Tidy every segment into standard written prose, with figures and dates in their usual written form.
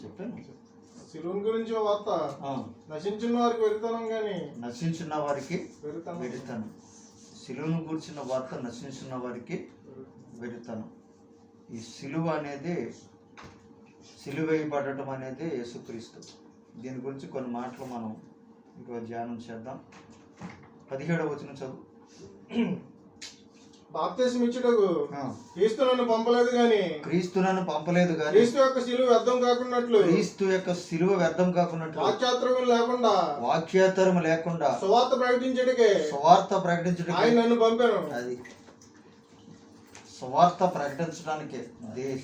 చెప్పాను. సిలువ గురించి వార్త నశించిన వారికి వెళ్తాను, కానీ నశించిన వారికి వెళుతాను. సిలువను కూర్చున్న వార్త నశించిన వారికి వెళుతాను. ఈ సిలువ అనేది, సిలువ వేయబడటం అనేది యేసుక్రీస్తు. దీని గురించి కొన్ని మాటలు మనం ఇంకో ధ్యానం చేద్దాం. 17వ వచనం చదువు. బాప్తిస్మం ఇచ్చుటకు క్రీస్తు నన్ను పంపలేదు గాని క్రీస్తు యొక్క సిలువ వ్యర్థం కాకున్నట్లు వాక్యాతరం లేకుండా సువార్త ప్రకటించుటకే ఆయన నన్ను పంపాను. అది సువార్త ప్రకటించడానికి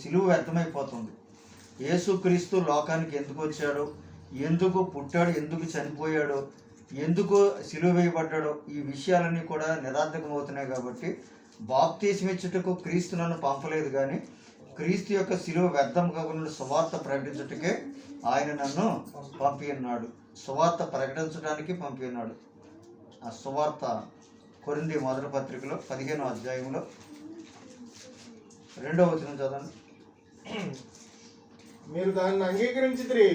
సిలువ వ్యర్థమైపోతుంది. యేసుక్రీస్తు లోకానికి ఎందుకు వచ్చాడు, ఎందుకు పుట్టాడు, ఎందుకు చనిపోయాడు, ఎందుకు సిలువ వేయబడ్డాడో ఈ విషయాలన్నీ కూడా నిరర్థకమవుతున్నాయి. కాబట్టి బాప్తిస్మం ఇచ్చుటకు క్రీస్తు నన్ను పంపలేదు కానీ క్రీస్తు యొక్క సిలువ వ్యర్థం కాకుండా సువార్త ప్రకటించుటకే ఆయన నన్ను పంపి ఉన్నాడు. సువార్త ప్రకటించడానికి పంపి ఉన్నాడు. ఆ సువార్త కొరింథీ మొదటి పత్రికలో 15వ అధ్యాయంలో 2వ వచనం చదవండి. మీరు దాన్ని అంగీకరించితిరి,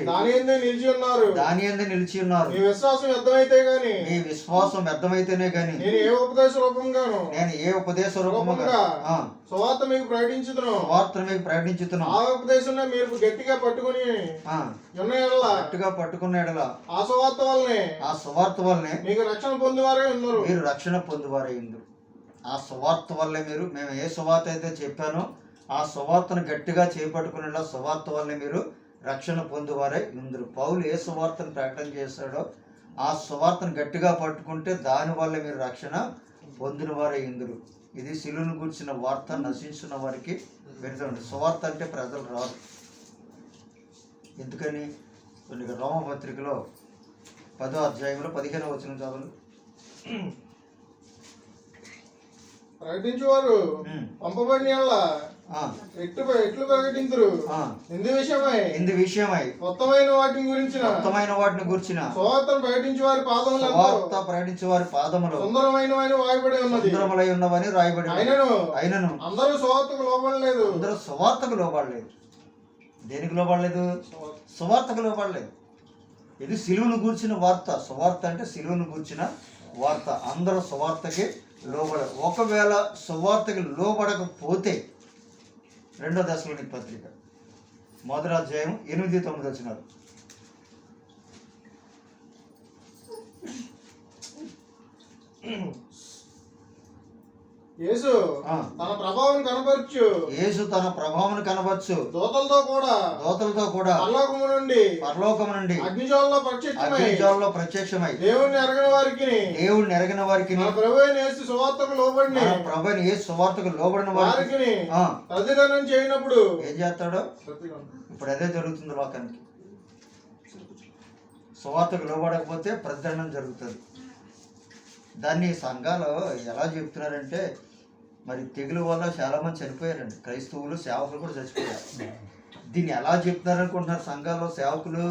దాని యందే నిలిచి ఉన్నారు. మీ విశ్వాసం వ్యర్థమైతేనే గాని నేను ఏ ఉపదేశ రూపముగా సువార్త మీకు ప్రకటించుతున్నాను. ఆ ఉపదేశంలో మీరు గట్టిగా పట్టుకున్న ఎడల ఆ సువార్త వల్లనే మీకు రక్షణ పొందువారై ఉన్నారు. మీరు రక్షణ పొందువారై ఉన్నారు. ఆ సువార్త వల్లే మేము ఏ సువార్త అయితే చెప్పానో ఆ సువార్తను గట్టిగా చేపట్టుకునేలా సువార్త వల్లే మీరు రక్షణ పొందువారై ఉందరు. పౌలు ఏ సువార్తను ప్రకటన చేశాడో ఆ సువార్తను గట్టిగా పట్టుకుంటే దానివల్ల మీరు రక్షణ పొందిన వారై ఉందరు. ఇది సిలువను గురించిన వార్త నశించిన వారికి వెళ్తుంది. సువార్త అంటే ప్రజలు రారు. ఎందుకని కొన్ని రోమపత్రికలో 10వ అధ్యాయంలో 15వ వచనం చదవండి. ప్రకటించేవారు పంపబడిన ఎట్లు ప్రకటించరు. ఇందు విషయమై మొత్తమైన వాటిని గురించిన సువార్తను ప్రకటించే వారి పాదములు సుందరమైనవని రాయబడి ఉన్నది. సుందరములై ఉన్నవని రాయబడి అయినను అందరూ సువార్తకు లోబడలేదు. దేనికి లోబడలేదు? సువార్తకు లోబడలేదు. ఇది సిలువను గూర్చిన వార్త. సువార్త అంటే సిలువను గూర్చిన వార్త. అందరూ సువార్తకి లోబడరు. ఒకవేళ సువార్తకి లోబడకపోతే 2వ దశలోని పత్రిక 1వ అధ్యాయం 8-9 వచనాలు. యేసు తన ప్రభావం కనబరచు దూతలతో కూడా పరలోకము నుండి అగ్నిజ్వాలలో ప్రత్యక్షమై దేవుణ్ణి ఎరగిన వారికి ప్రభువైన యేసు సువార్తకు లోబడిన వారికి ప్రతిదండన చేయనప్పుడు ఏం చేస్తాడో ఇప్పుడు అదే జరుగుతుంది లోకానికి. సువార్తకు లోబడకపోతే ప్రతిదండన జరుగుతుంది. దాన్ని సంఘాలు ఎలా చెప్తున్నారంటే, మరి తెగులు వల్ల చాలామంది చనిపోయారండి. క్రైస్తవులు సేవకులు కూడా చచ్చిపోయారు. దీన్ని ఎలా చెప్తున్నారనుకుంటున్నారు సంఘాల్లో సేవకులు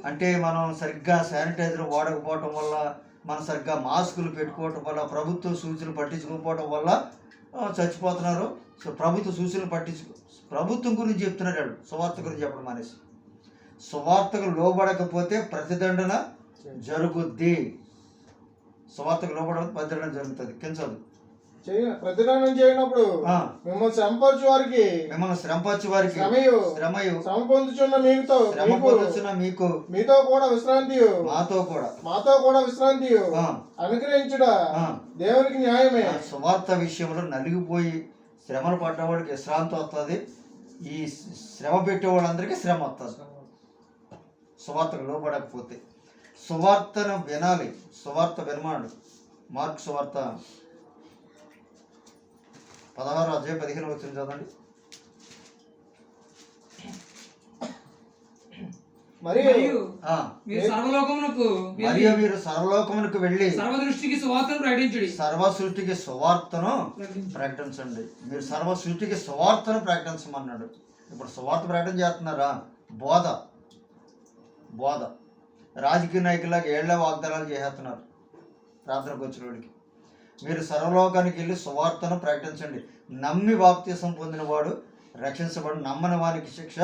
అంటే, మనం సరిగ్గా శానిటైజర్ వాడకపోవటం వల్ల, మనం సరిగ్గా మాస్కులు పెట్టుకోవటం వల్ల, ప్రభుత్వ సూచనలు పట్టించుకోకపోవటం వల్ల చచ్చిపోతున్నారు. సో ప్రభుత్వం గురించి చెప్తున్నారు. సువార్త గురించి చెప్పడం మానేసి, సువార్తకు లోబడకపోతే ప్రతిదండన జరుగుద్ది. సువార్తకు లోబడకపోతే ప్రతిదండన జరుగుతుంది. కించదు. ప్రతిదండన చేయనప్పుడు మిమ్మల్ని శ్రమపరచు వారికి శ్రమ పొందుచున్న మీతో కూడా విశ్రాంతి అనుగ్రహించుట దేవునికి న్యాయమే. సువార్త విషయంలో నలిగిపోయి శ్రమలు పడ్డవాడికి విశ్రాంతి వస్తుంది. ఈ శ్రమ పెట్టేవాళ్ళందరికీ శ్రమ వస్తుంది సువార్తకు లోబడకపోతే. సువార్తను వినాలి. సువార్త వినమాడు. మార్కు సువార్త 16వ అధ్యాయం 15వ వచనం చదవండి. మరియు మీరు సర్వలోకమునకు వెళ్ళి సర్వ సృష్టికి సువార్తను ప్రకటించండి. మీరు సర్వ సృష్టికి సువార్తను ప్రకటించమన్నాడు. ఇప్పుడు సువార్త ప్రకటన చేస్తున్నారా? బోధ రాజకీయ నాయకులాగా ఏళ్ల వాగ్దానాలు చేసేస్తున్నారు ప్రార్థనకు వచ్చిన వాడికి. మీరు సర్వలోకానికి వెళ్ళి సువార్తను ప్రకటించండి. నమ్మి బాప్తీసం పొందినవాడు రక్షించబడు, నమ్మని వానికి శిక్ష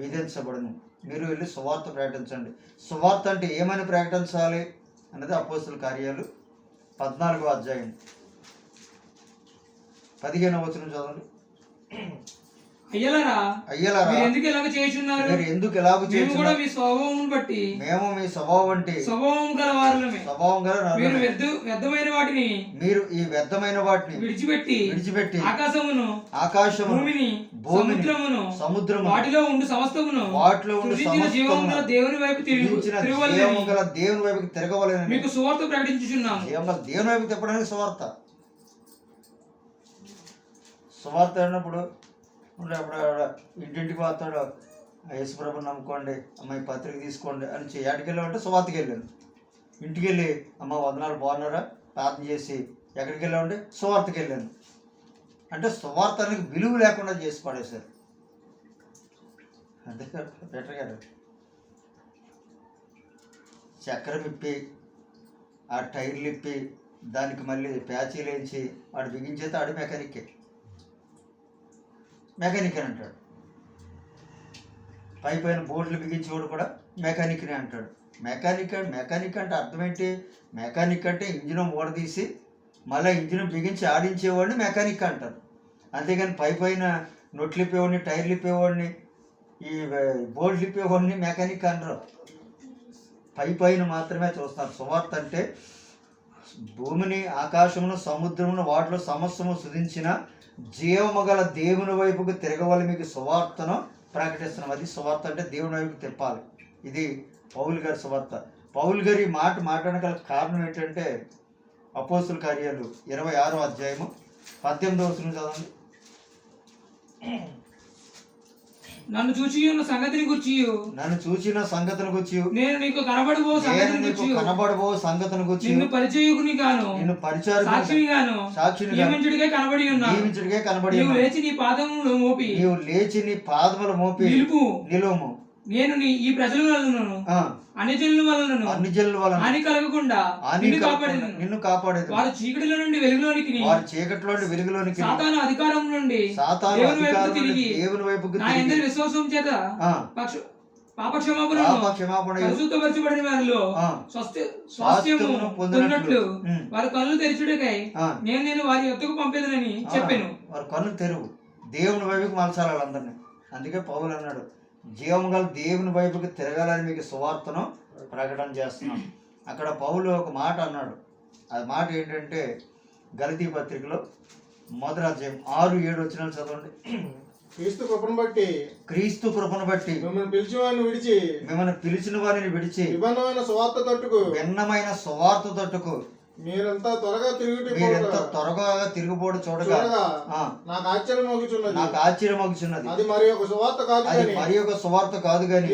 విధించబడును. మీరు వెళ్ళి సువార్త ప్రకటించండి. సువార్త అంటే ఏమని ప్రకటించాలి అన్నది అపోస్తలుల కార్యాలు 14వ అధ్యాయం 15వ వచనం చదవండి. అయ్యలారా మీరు ఎందుకు ఇలాగ చేయుచున్నారు? మీరు ఎందుకు ఇలాగ మేము కూడా మీ స్వభావం బట్టి మేము మీ స్వభావం అంటే స్వభావం గల వారలమే. స్వభావం గల మీరు వ్యర్థమైన వాటిని మీరు ఈ వ్యర్థమైన వాటిని విడిచిపెట్టి ఆకాశమును భూమిని సముద్రమును వాటిలో ఉండు సమస్తమును జీవము గల దేవుని వైపు దేవుని వైపుకి తిరగవలెనని మీకు సువార్త ప్రకటించుచున్నాము. దేవుని వైపు తిప్పడానికి సువార్త అన్నప్పుడు అప్పుడు ఇంటింటికి పోతాడు, యేసుప్రభుని నమ్ముకోండి, అమ్మాయి పత్రిక తీసుకోండి అని ఏడికి వెళ్ళామంటే సువార్తకి వెళ్ళాను. ఇంటికి వెళ్ళి అమ్మ వందనాలు బాగున్నారా ప్రార్థన చేసి ఎక్కడికి వెళ్ళామంటే సువార్తకి వెళ్ళాను. అంటే సువార్తనికి విలువ లేకుండా చేసి పడేశారు. అంతే బెటర్ గారు చక్రం ఇప్పి ఆ టైర్లు ఇప్పి దానికి మళ్ళీ ప్యాచీలు వేయించి వాడు బిగించేస్తే ఆడు మెకానిక్ అని అంటాడు. పైన బోర్డులు బిగించేవాడు కూడా మెకానిక్ అని అంటాడు. మెకానిక్ అంటే అర్థం ఏంటి? మెకానిక్ అంటే ఇంజిన్ ఓడదీసి మళ్ళీ ఇంజిన్ బిగించి ఆడించేవాడిని మెకానిక్ అంటారు. అంతేగాని పైన నొట్లు ఇప్పేవాడిని, టైర్లు ఇప్పేవాడిని, ఈ బోర్డులు ఇప్పేవాడిని మెకానిక్ అనరు. పైన మాత్రమే చూస్తారు. సువార్త అంటే భూమిని, ఆకాశమును, సముద్రమును వాటిలో సమస్తము సృజించిన జీవము గల దేవుని వైపుకు తిరగవాలి, మీకు సువార్తను ప్రకటిస్తున్నాం. అది సువార్త అంటే దేవుని వైపుకు తిప్పాలి. ఇది పౌలు గారి సువార్త. పౌలు గారి మాట్లాడగల కారణం ఏంటంటే అపోస్తలుల కార్యాలు 26వ అధ్యాయము 18వ వచనం చదవండి. నన్ను చూచిన సంగతిని గురించి నేను నీకు కనబడబో సంగతిని గురించి నిన్ను పరిచయకుని గాను సాక్షిని గాను నియమించుడిగా కనబడి ఉన్నాను. నీవు లేచి నీ పాదములు మోపి నిలువుము. నేను ఈ ప్రజల వలనను అన్యజనుల వలన హాని కలగకుండా నిన్ను కాపాడేది. వారు చీకటిలో నుండి వెలుగులోనికి సాతాను అధికారం నుండి దేవుని వైపుకు తిరిగి నా యందరి విశ్వాసం చేత పాపక్షమాపణ పరిశుద్ధపరచబడిన వారిలో స్వాస్థ్యము పొందినట్లు వారి కళ్ళు తెరచుటకై నేను వారి యొద్దకు పంపేదనని చెప్పాను. వారి కళ్ళు తెరువు, దేవుని వైపుకి మలచాలి వాళ్ళందరినీ. అందుకే పౌలు అన్నాడు, జీవం గల దేవుని వైపుకి తిరగాలని మీకు సువార్తను ప్రకటన చేస్తున్నాం. అక్కడ పౌలు ఒక మాట అన్నాడు. ఆ మాట ఏంటంటే గలతీ పత్రికలో 1వ అధ్యాయం 6-7 వచనాలు చదవండి. క్రీస్తు కృపను బట్టి మిమ్మల్ని పిలిచిన వారిని విడిచి భిన్నమైన సువార్త తట్టుకు మీరంతా త్వరగా తిరుగుబోడు చూడగా నాకు ఆశ్చర్యమగుచున్నది. అది మరి ఒక సువార్త కాదు గాని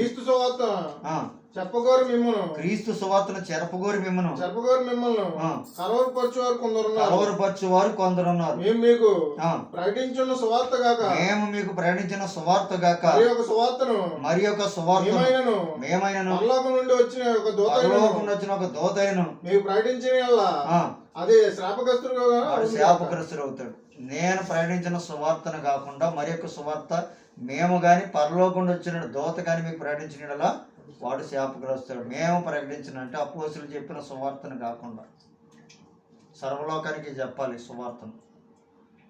క్రీస్తు సువార్తను చెరపగోరి మిమ్మను కలవరపరచువారు కొందరున్నారు. మేము మీకు ప్రకటించిన సువార్త గాక మరి ఒక సువార్త మేమైనను పరలోకం నుండి వచ్చిన ఒక దూతైను మీకు ప్రకటించిన అదే శాపగ్రస్తుడు అవుతాడు. నేను ప్రకటించిన సువార్తను కాకుండా మరి ఒక సువార్త మేము గాని పరలోకం నుండి వచ్చిన దూత గాని మీకు ప్రకటించిన వాడు శాపగ్రస్తుడు. మేము ప్రకటించిన అంటే అపోస్తలులు చెప్పిన సువార్తను కాకుండా సర్వలోకానికి చెప్పాలి సువార్తను.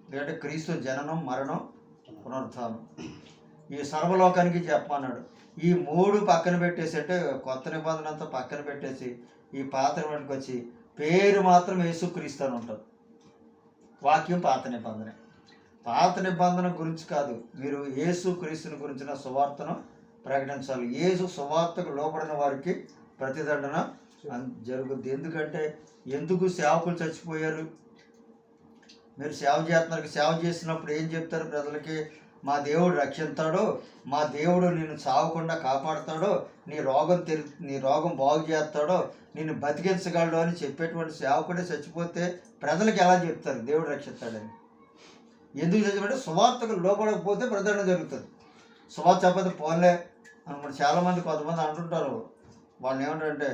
ఎందుకంటే క్రీస్తు జననం, మరణం, పునరుత్థానం ఈ సర్వలోకానికి చెప్పన్నాడు. ఈ 3 పక్కన పెట్టేసి అంటే కొత్త నిబంధన అంతా పక్కన పెట్టేసి ఈ పాత నిబంధనకి వచ్చి పేరు మాత్రం యేసుక్రీస్తు అని ఉంటుంది. వాక్యం పాత నిబంధన గురించి కాదు, మీరు యేసుక్రీస్తుని గురించిన సువార్తను ప్రకటించాలి. యేసు సువార్తకు లోపడిన వారికి ప్రతిదండన జరుగుద్ది. ఎందుకు సేవకులు చచ్చిపోయారు? మీరు సేవ చేస్తున్నారు. సేవ చేసినప్పుడు ఏం చెప్తారు ప్రజలకి? మా దేవుడు రక్షిస్తాడో, మా దేవుడు నిన్ను చావకుండా కాపాడుతాడో, నీ రోగం బాగు చేస్తాడో, నిన్ను బతికించగలడు అని చెప్పేటువంటి సేవకుడే చచ్చిపోతే ప్రజలకు ఎలా చెప్తారు దేవుడు రక్షిస్తాడని? ఎందుకు చచ్చిపోతే సువార్తకు లోపడకపోతే ప్రజలను జరుగుతుంది. సువార్త చెప్పదు పోన్లే అనుకుంటే చాలామంది కొంతమంది అంటుంటారు. వాళ్ళు ఏమంటారంటే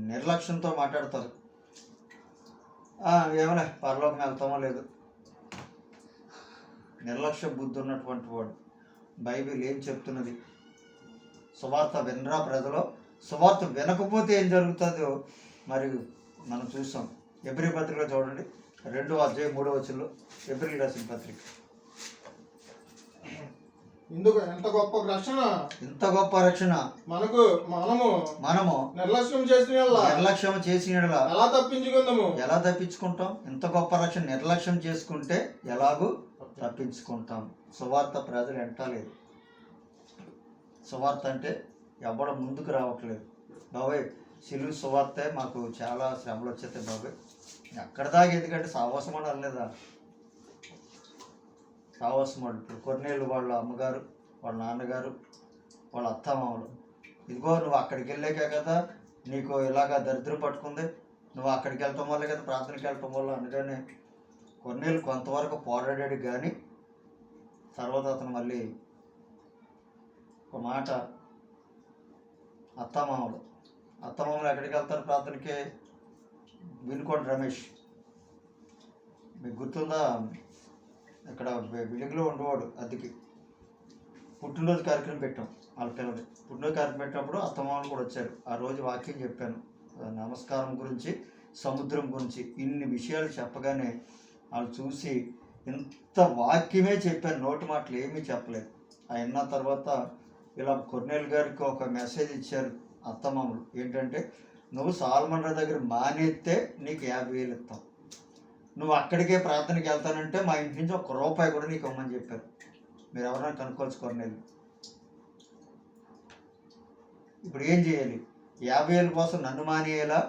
నిర్లక్ష్యంతో మాట్లాడతారు. ఏమలే పరలోకం వెళ్తామో లేదు. నిర్లక్ష్య బుద్ధి ఉన్నటువంటి వాడు. బైబిల్ ఏం చెప్తున్నది? సువార్త వినరా ప్రజలు? సువార్త వినకపోతే ఏం జరుగుతుందో మరి మనం చూసాం. ఎబ్రీ పత్రికలో చూడండి, 2వ అధ్యాయం 3వ వచనంలో ఎబ్రీ రాసిన పత్రిక. ఇందుకు ఎంత గొప్ప రక్షణ, ఇంత గొప్ప రక్షణ మనము నిర్లక్ష్యం చేసిన ఎలా తప్పించుకుంటాం? ఇంత గొప్ప రక్షణ నిర్లక్ష్యం చేసుకుంటే ఎలాగూ తప్పించుకుంటాం. సువార్త ప్రజలు ఎంటలేదు. సువార్త అంటే ఎవడ ముందుకు రావట్లేదు. బాబాయ్ సిలువ సువార్తే మాకు చాలా శ్రమలు వచ్చేస్తాయి బాబాయ్. ఎక్కడ దాకా, ఎందుకంటే సావాసం అనలేదా? సావాసం వాళ్ళు ఇప్పుడు కొన్నేళ్ళు వాళ్ళ అమ్మగారు, వాళ్ళ నాన్నగారు, వాళ్ళ అత్తమామలు, ఇదిగో నువ్వు అక్కడికి వెళ్ళాకే కదా నీకు ఇలాగా దరిద్రం పట్టుకుంది, నువ్వు అక్కడికి వెళ్ళటం వల్ల కదా, ప్రార్థనకి వెళ్ళటం వల్ల. అందుకని కొన్నేళ్ళు కొంతవరకు పోరాడాడు, కానీ తర్వాత అతను మళ్ళీ ఒక మాట, అత్తమామలు ఎక్కడికి వెళ్తారు ప్రార్థనకి? వినుకోండి రమేష్, మీకు గుర్తుందా? ఇక్కడ బిల్డింగ్లో ఉండేవాడు అద్దెకి. పుట్టినరోజు కార్యక్రమం పెట్టాం వాళ్ళ పిల్లలు. పుట్టినరోజు కార్యక్రమం పెట్టినప్పుడు అత్తమామలు కూడా వచ్చారు. ఆ రోజు వాక్యం చెప్పాను, నమస్కారం గురించి, సముద్రం గురించి, ఇన్ని విషయాలు చెప్పగానే వాళ్ళు చూసి ఇంత వాక్యమే చెప్పాను, నోటి మాటలు ఏమీ చెప్పలేదు. అయిన తర్వాత ఇలా కొర్నేల్ గారికి ఒక మెసేజ్ ఇచ్చారు అత్తమామలు. ఏంటంటే, నువ్వు సాల్మన్ రావు దగ్గర మానేస్తే నీకు 50,000 ఇస్తాం, నువ్వు అక్కడికే ప్రార్థనకి వెళ్తానంటే మా ఇంటి నుంచి ₹1 కూడా నీకు ఇవ్వమని చెప్పారు. మీరు ఎవరైనా కనుక్కోవచ్చు కొర్నేలు. ఇప్పుడు ఏం చేయాలి? 50,000 కోసం నన్ను మానేయాలా,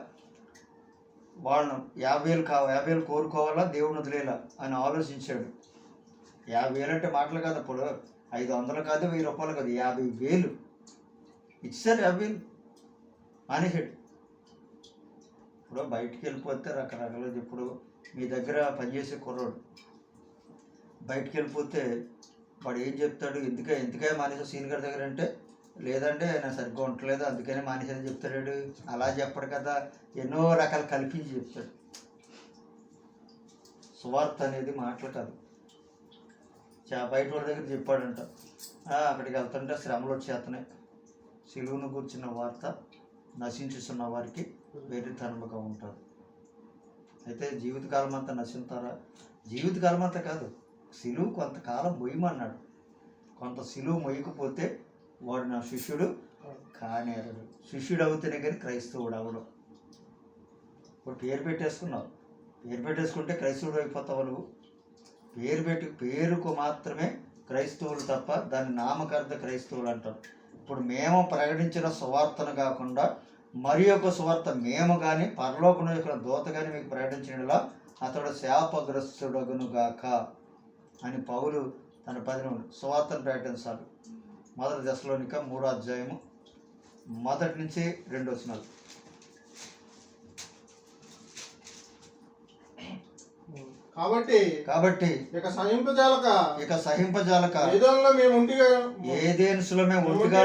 వాళ్ళను 50,000 కోరుకోవాలా, దేవుని వదిలేలా అని ఆలోచించాడు. 50,000 అంటే మాటలు కాదు. అప్పుడు 500 కాదు, ₹1000 కాదు, 50,000 ఇచ్చారు. 50,000 మానేసాడు. ఇప్పుడు బయటికి వెళ్ళిపోతే రకరకాల, ఇప్పుడు మీ దగ్గర పనిచేసే కుర్రోడు బయటికి వెళ్ళిపోతే వాడు ఏం చెప్తాడు? ఎందుకే మానేసా సీన్ గారి దగ్గర అంటే, లేదంటే నేను సరిగ్గా ఉండట్లేదు అందుకనే మానేసాని చెప్తాడు. అలా చెప్పడు కదా, ఎన్నో రకాలు కల్పించి చెప్తాడు. సువార్త అనేది మాటలు కాదు. బయట వాడి దగ్గర చెప్పాడంట, అక్కడికి వెళ్తుంటే శ్రమలు వచ్చేస్తున్నాయి, సిలువను కూర్చున్న వార్త నశించుతున్న వారికి వెర్రితనముగా ఉంటారు. అయితే జీవితకాలం అంతా నశింతారా? జీవితకాలం అంతా కాదు, సిలువు కొంతకాలం మొయ్యమన్నాడు. కొంత సిలువు మొయ్యకపోతే వాడు నా శిష్యుడు కానేరడు. శిష్యుడు అవుతేనే కానీ క్రైస్తవుడు అవడం. ఇప్పుడు పేరు పెట్టేసుకున్నావు, పేరు పెట్టేసుకుంటే క్రైస్తవుడు అయిపోతావు నువ్వు. పేరుకు మాత్రమే క్రైస్తవులు తప్ప దాని నామకార్థ క్రైస్తవులు అంటారు. ఇప్పుడు మేము ప్రకటించిన సువార్తను కాకుండా మరి ఒక సువార్త మేము కానీ పరలోకం యొక్క దూత కానీ మీకు ప్రకటించినలా అతడు శాపగ్రస్తుడగునుగాక అని పౌలు తన 10 సువార్తను ప్రకటించాలి. 1 దశలోనిక 3వ అధ్యాయము 1 నుంచి 2 వచనాలు. కాబట్టి ఇక సహింపజాలక ఏదేనుసులో మేము ఒంటిగా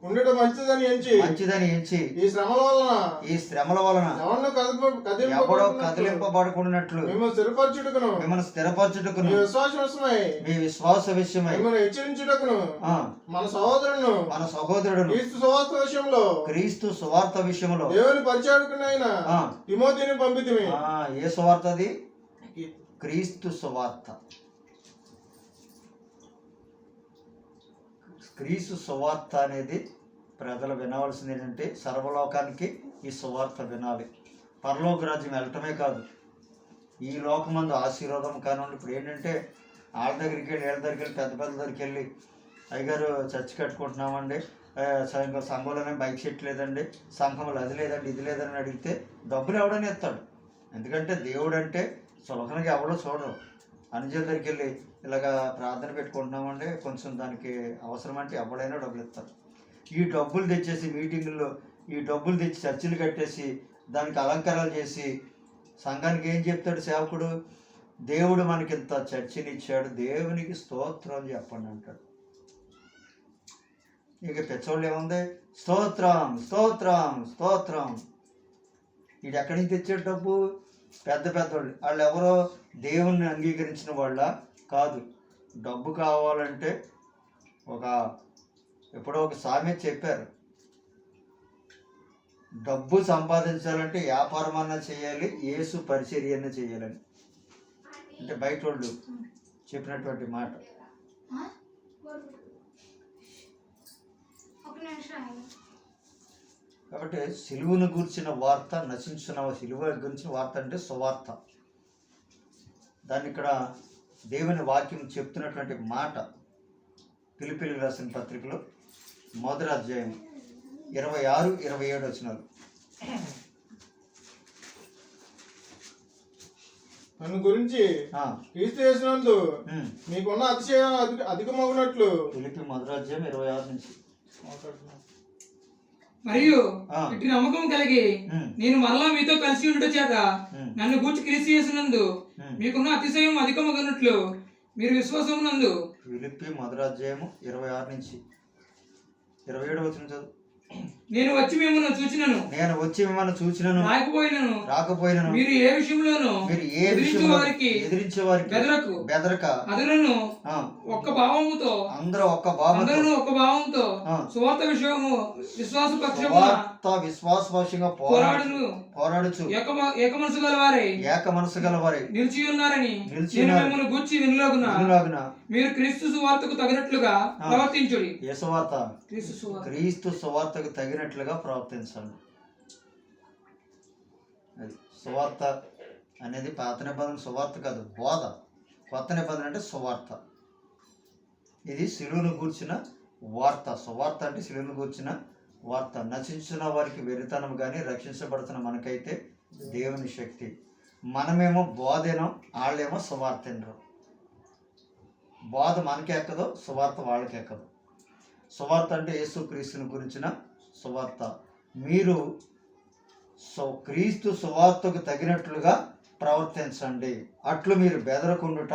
ఉండటం మంచిదని ఎంచి ఈ శ్రమల వలన ఎవడో కదిలింపబడుకున్నట్లు మిమ్మల్ని స్థిరపరచుటకును మీ విశ్వాస విషయమై మన సహోదరుడు క్రీస్తు సువార్త విషయంలో దేవుని పరిచారకునైన తిమోతిని పంపితిమి. ఏ సువార్త అది? క్రీస్తు సువార్త. క్రీస్తు సువార్త అనేది ప్రజలు వినవలసింది. ఏంటంటే సర్వలోకానికి ఈ సువార్త వినాలి. పరలోక రాజ్యం వెళ్ళటమే కాదు, ఈ లోకమందు ఆశీర్వాదం కానివ్వండి. ఇప్పుడు ఏంటంటే వాళ్ళ దగ్గరికి వెళ్ళి, వీళ్ళ దగ్గరికి వెళ్ళి, పెద్ద దగ్గరికి వెళ్ళి, అయ్యగారు చర్చి కట్టుకుంటున్నామండి, సంఘంలోనే బైక్ సెట్ లేదండి, సంఘంలో అది లేదండి, ఇది లేదని అడిగితే డబ్బులు ఎవడని ఇస్తాడు. ఎందుకంటే దేవుడు అంటే సులభంగా ఎవడో చూడరు. అనుజుల దగ్గరికి వెళ్ళి ఇలాగా ప్రార్థన పెట్టుకుంటున్నామండి, కొంచెం దానికి అవసరం అంటే ఎవడైనా డబ్బులు ఇస్తారు. ఈ డబ్బులు తెచ్చేసి మీటింగుల్లో ఈ డబ్బులు తెచ్చి చర్చిలు కట్టేసి దానికి అలంకారాలు చేసి సంఘానికి ఏం చెప్తాడు సేవకుడు? దేవుడు మనకి ఇంత చర్చిని ఇచ్చాడు, దేవునికి స్తోత్రం చెప్పండి అంటాడు. ఇక పెచ్చోళ్ళు ఏముంది? స్తోత్రం స్తోత్రం స్తోత్రం. వీడు ఎక్కడి నుంచి తెచ్చాడు డబ్బు? పెద్ద పెద్దోళ్ళు వాళ్ళు ఎవరో దేవుణ్ణి అంగీకరించిన వాళ్ళ కాదు. డబ్బు కావాలంటే ఎప్పుడో ఒక సామెత చెప్పారు, డబ్బు సంపాదించాలంటే వ్యాపారం అన్నా చేయాలి, యేసు పరిచర్య అన్నా చేయాలని. అంటే బయట వాళ్ళు చెప్పినటువంటి మాట. కాబట్టి సిలువను గురించిన వార్త, నశించిన సిలువ గురించిన వార్త అంటే సువార్త. దాన్ని ఇక్కడ దేవుని వాక్యం చెప్తున్నటువంటి మాట ఫిలిప్పీయులకు రాసిన పత్రికలో 1వ అధ్యాయం 26, 27 వచనాలు. నన్ను గురించి క్రీస్తు యేసునందు మీకున్న అతిశయం అధికమవునట్లు. ఫిలిప్పీ 1వ అధ్యాయం 26 నుంచి. మరియు ఇటు నమ్మకం కలిగి నేను మరలా మీతో కలిసి ఉండటం చేత నన్ను గూర్చి క్రీస్తు యేసునందు మీకున్న అతిశయం అధికమగునట్లు మీరు విశ్వాసం నందు. ఫిలిప్పీ 1వ అధ్యాయం 26 నుంచి 27 వచనం చదువు. నేను వచ్చి మిమ్మల్ని చూచినను రాకపోయినను మీరు ఏ విషయంలోనూ ఎదిరించే వారికి బెదరక అదులను ఒక్క భావముతో అందరూ ఒక్క భావంతో సువార్త విషయము విశ్వాస పక్షంగా పోరాడుచు ఏక మనసు గలవారై నిలిచి ఉన్నారని మిమ్మల్ని గూర్చి వినలోగున మీరు క్రీస్తు సువార్తకు తగినట్లుగా ప్రవర్తించుడి. ఏ సువార్త? క్రీస్తు సువార్తకు తగినట్లుగా ప్రవర్తించండి. అది సువార్త అనేది పాత నిబంధన సువార్త కాదు, బోధ. కొత్త నిబంధన అంటే సువార్త. ఇది సిలువను గూర్చిన వార్త. సువార్త అంటే సిలువను గూర్చిన వార్త. నశించిన వారికి వెరితనం కానీ రక్షించబడుతున్న మనకైతే దేవుని శక్తి. మనమేమో బోధేనో, వాళ్ళేమో సువార్తేనో. బోధ మనకి ఎక్కదో, సువార్త వాళ్ళకి ఎక్కదు. సువార్త అంటే యేసుక్రీస్తుని గురించిన సువార్త. మీరు క్రీస్తు సువార్తకు తగినట్లుగా ప్రవర్తించండి. అట్లు మీరు బెదరకుండుట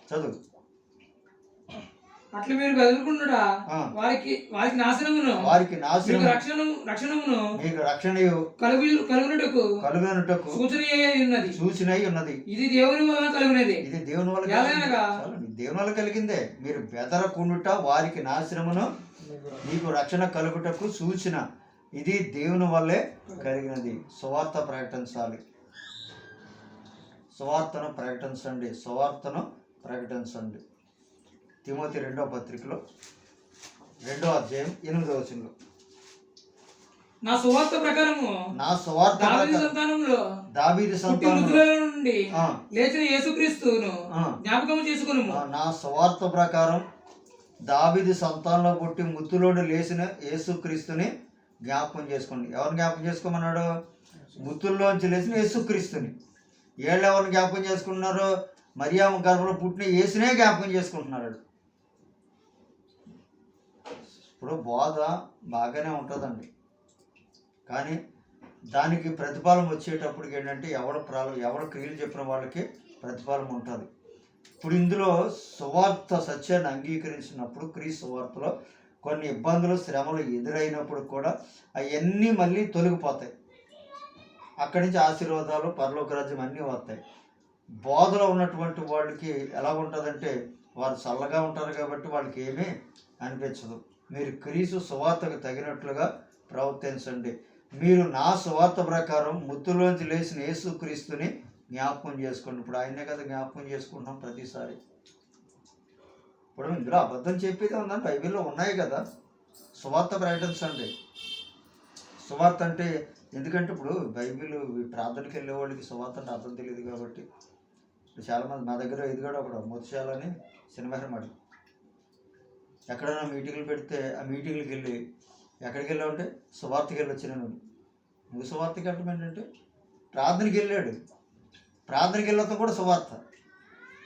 చదువు. అట్లు మీరు బెదరకుండుట వారికి నాశనమును రక్షణమును మీకు రక్షణయు కలుగునటకు సూచనై ఉన్నది. ఇది దేవుని వలన కలుగునది. ఇది దేవుని వల్ల కలిగిందే. మీరు బెదరకుండుట వారికి నాశనమును మీకు రక్షణ కలుగుటకు సూచన. ఇది దేవుని వల్లే కలిగినది. సువార్త ప్రకటించాలి. సువార్తను ప్రకటించండి. తిమోతి 2వ పత్రికలో 2వ అధ్యాయం 8వ వచనంలో, నా సువార్త ప్రకారము దావీదు సంతానములో నుండి లేచిన యేసుక్రీస్తును జ్ఞాపకం చేసుకొనుము. నా సువార్త ప్రకారం దావీదు సంతానంలో పుట్టి ముత్తులోడు లేచిన యేసుక్రీస్తుని జ్ఞాపకం చేసుకోండి. ఎవరిని జ్ఞాపకం చేసుకోమన్నాడు? ముత్తుల్లోంచి లేచిన యేసుక్రీస్తుని. ఏళ్ళు ఎవరిని జ్ఞాపకం చేసుకుంటున్నారు? మరియాము గర్భంలో పుట్టిన యేసునే జ్ఞాపకం చేసుకుంటున్నాడు. ఇప్పుడు బోధ బాగానే ఉంటుందండి, కానీ దానికి ప్రతిఫలం వచ్చేటప్పటికి ఏంటంటే ఎవరు క్రియలు చెప్పిన వాళ్ళకి ప్రతిఫలం ఉంటుంది. ఇప్పుడు ఇందులో సువార్త సత్యాన్ని అంగీకరించినప్పుడు, క్రీస్తు సువార్తలో కొన్ని ఇబ్బందులు, శ్రమలు ఎదురైనప్పుడు కూడా అవన్నీ మళ్ళీ తొలగిపోతాయి. అక్కడి నుంచి ఆశీర్వాదాలు, పరలోక రాజ్యం అన్నీ వస్తాయి. బోధలో ఉన్నటువంటి వాళ్ళకి ఎలా ఉంటుందంటే వారు చల్లగా ఉంటారు కాబట్టి వాళ్ళకి ఏమీ అనిపించదు. మీరు క్రీస్తు సువార్తకు తగినట్లుగా ప్రవర్తించండి. మీరు నా సువార్త ప్రకారం ముత్తులోంచి లేచిన యేసుక్రీస్తుని జ్ఞాపకం చేసుకోండి. ఇప్పుడు ఆయనే కదా జ్ఞాపకం చేసుకుంటున్నాం ప్రతిసారి. ఇప్పుడు ఇందులో అబద్ధం చెప్పేది ఉందని బైబిల్లో ఉన్నాయి కదా. సువార్త ప్రకటించండి. సువార్త అంటే ఎందుకంటే ఇప్పుడు బైబిల్ ప్రార్థనకి వెళ్ళే వాళ్ళకి సువార్త అంటే అర్థం తెలియదు కాబట్టి ఇప్పుడు చాలామంది మా దగ్గర ఎదుగాడు ఒకడు ముత్యాలని సినిమాహరమాడు. ఎక్కడైనా మీటింగ్లు పెడితే ఆ మీటింగ్లకు వెళ్ళి ఎక్కడికి వెళ్ళావంటే సువార్తకి వెళ్ళి వచ్చినాను. నువ్వు సువార్తకి వెళ్ళడం ఏంటంటే ప్రార్థనకి వెళ్ళాడు. ప్రార్థనకి వెళ్ళడం కూడా సువార్త.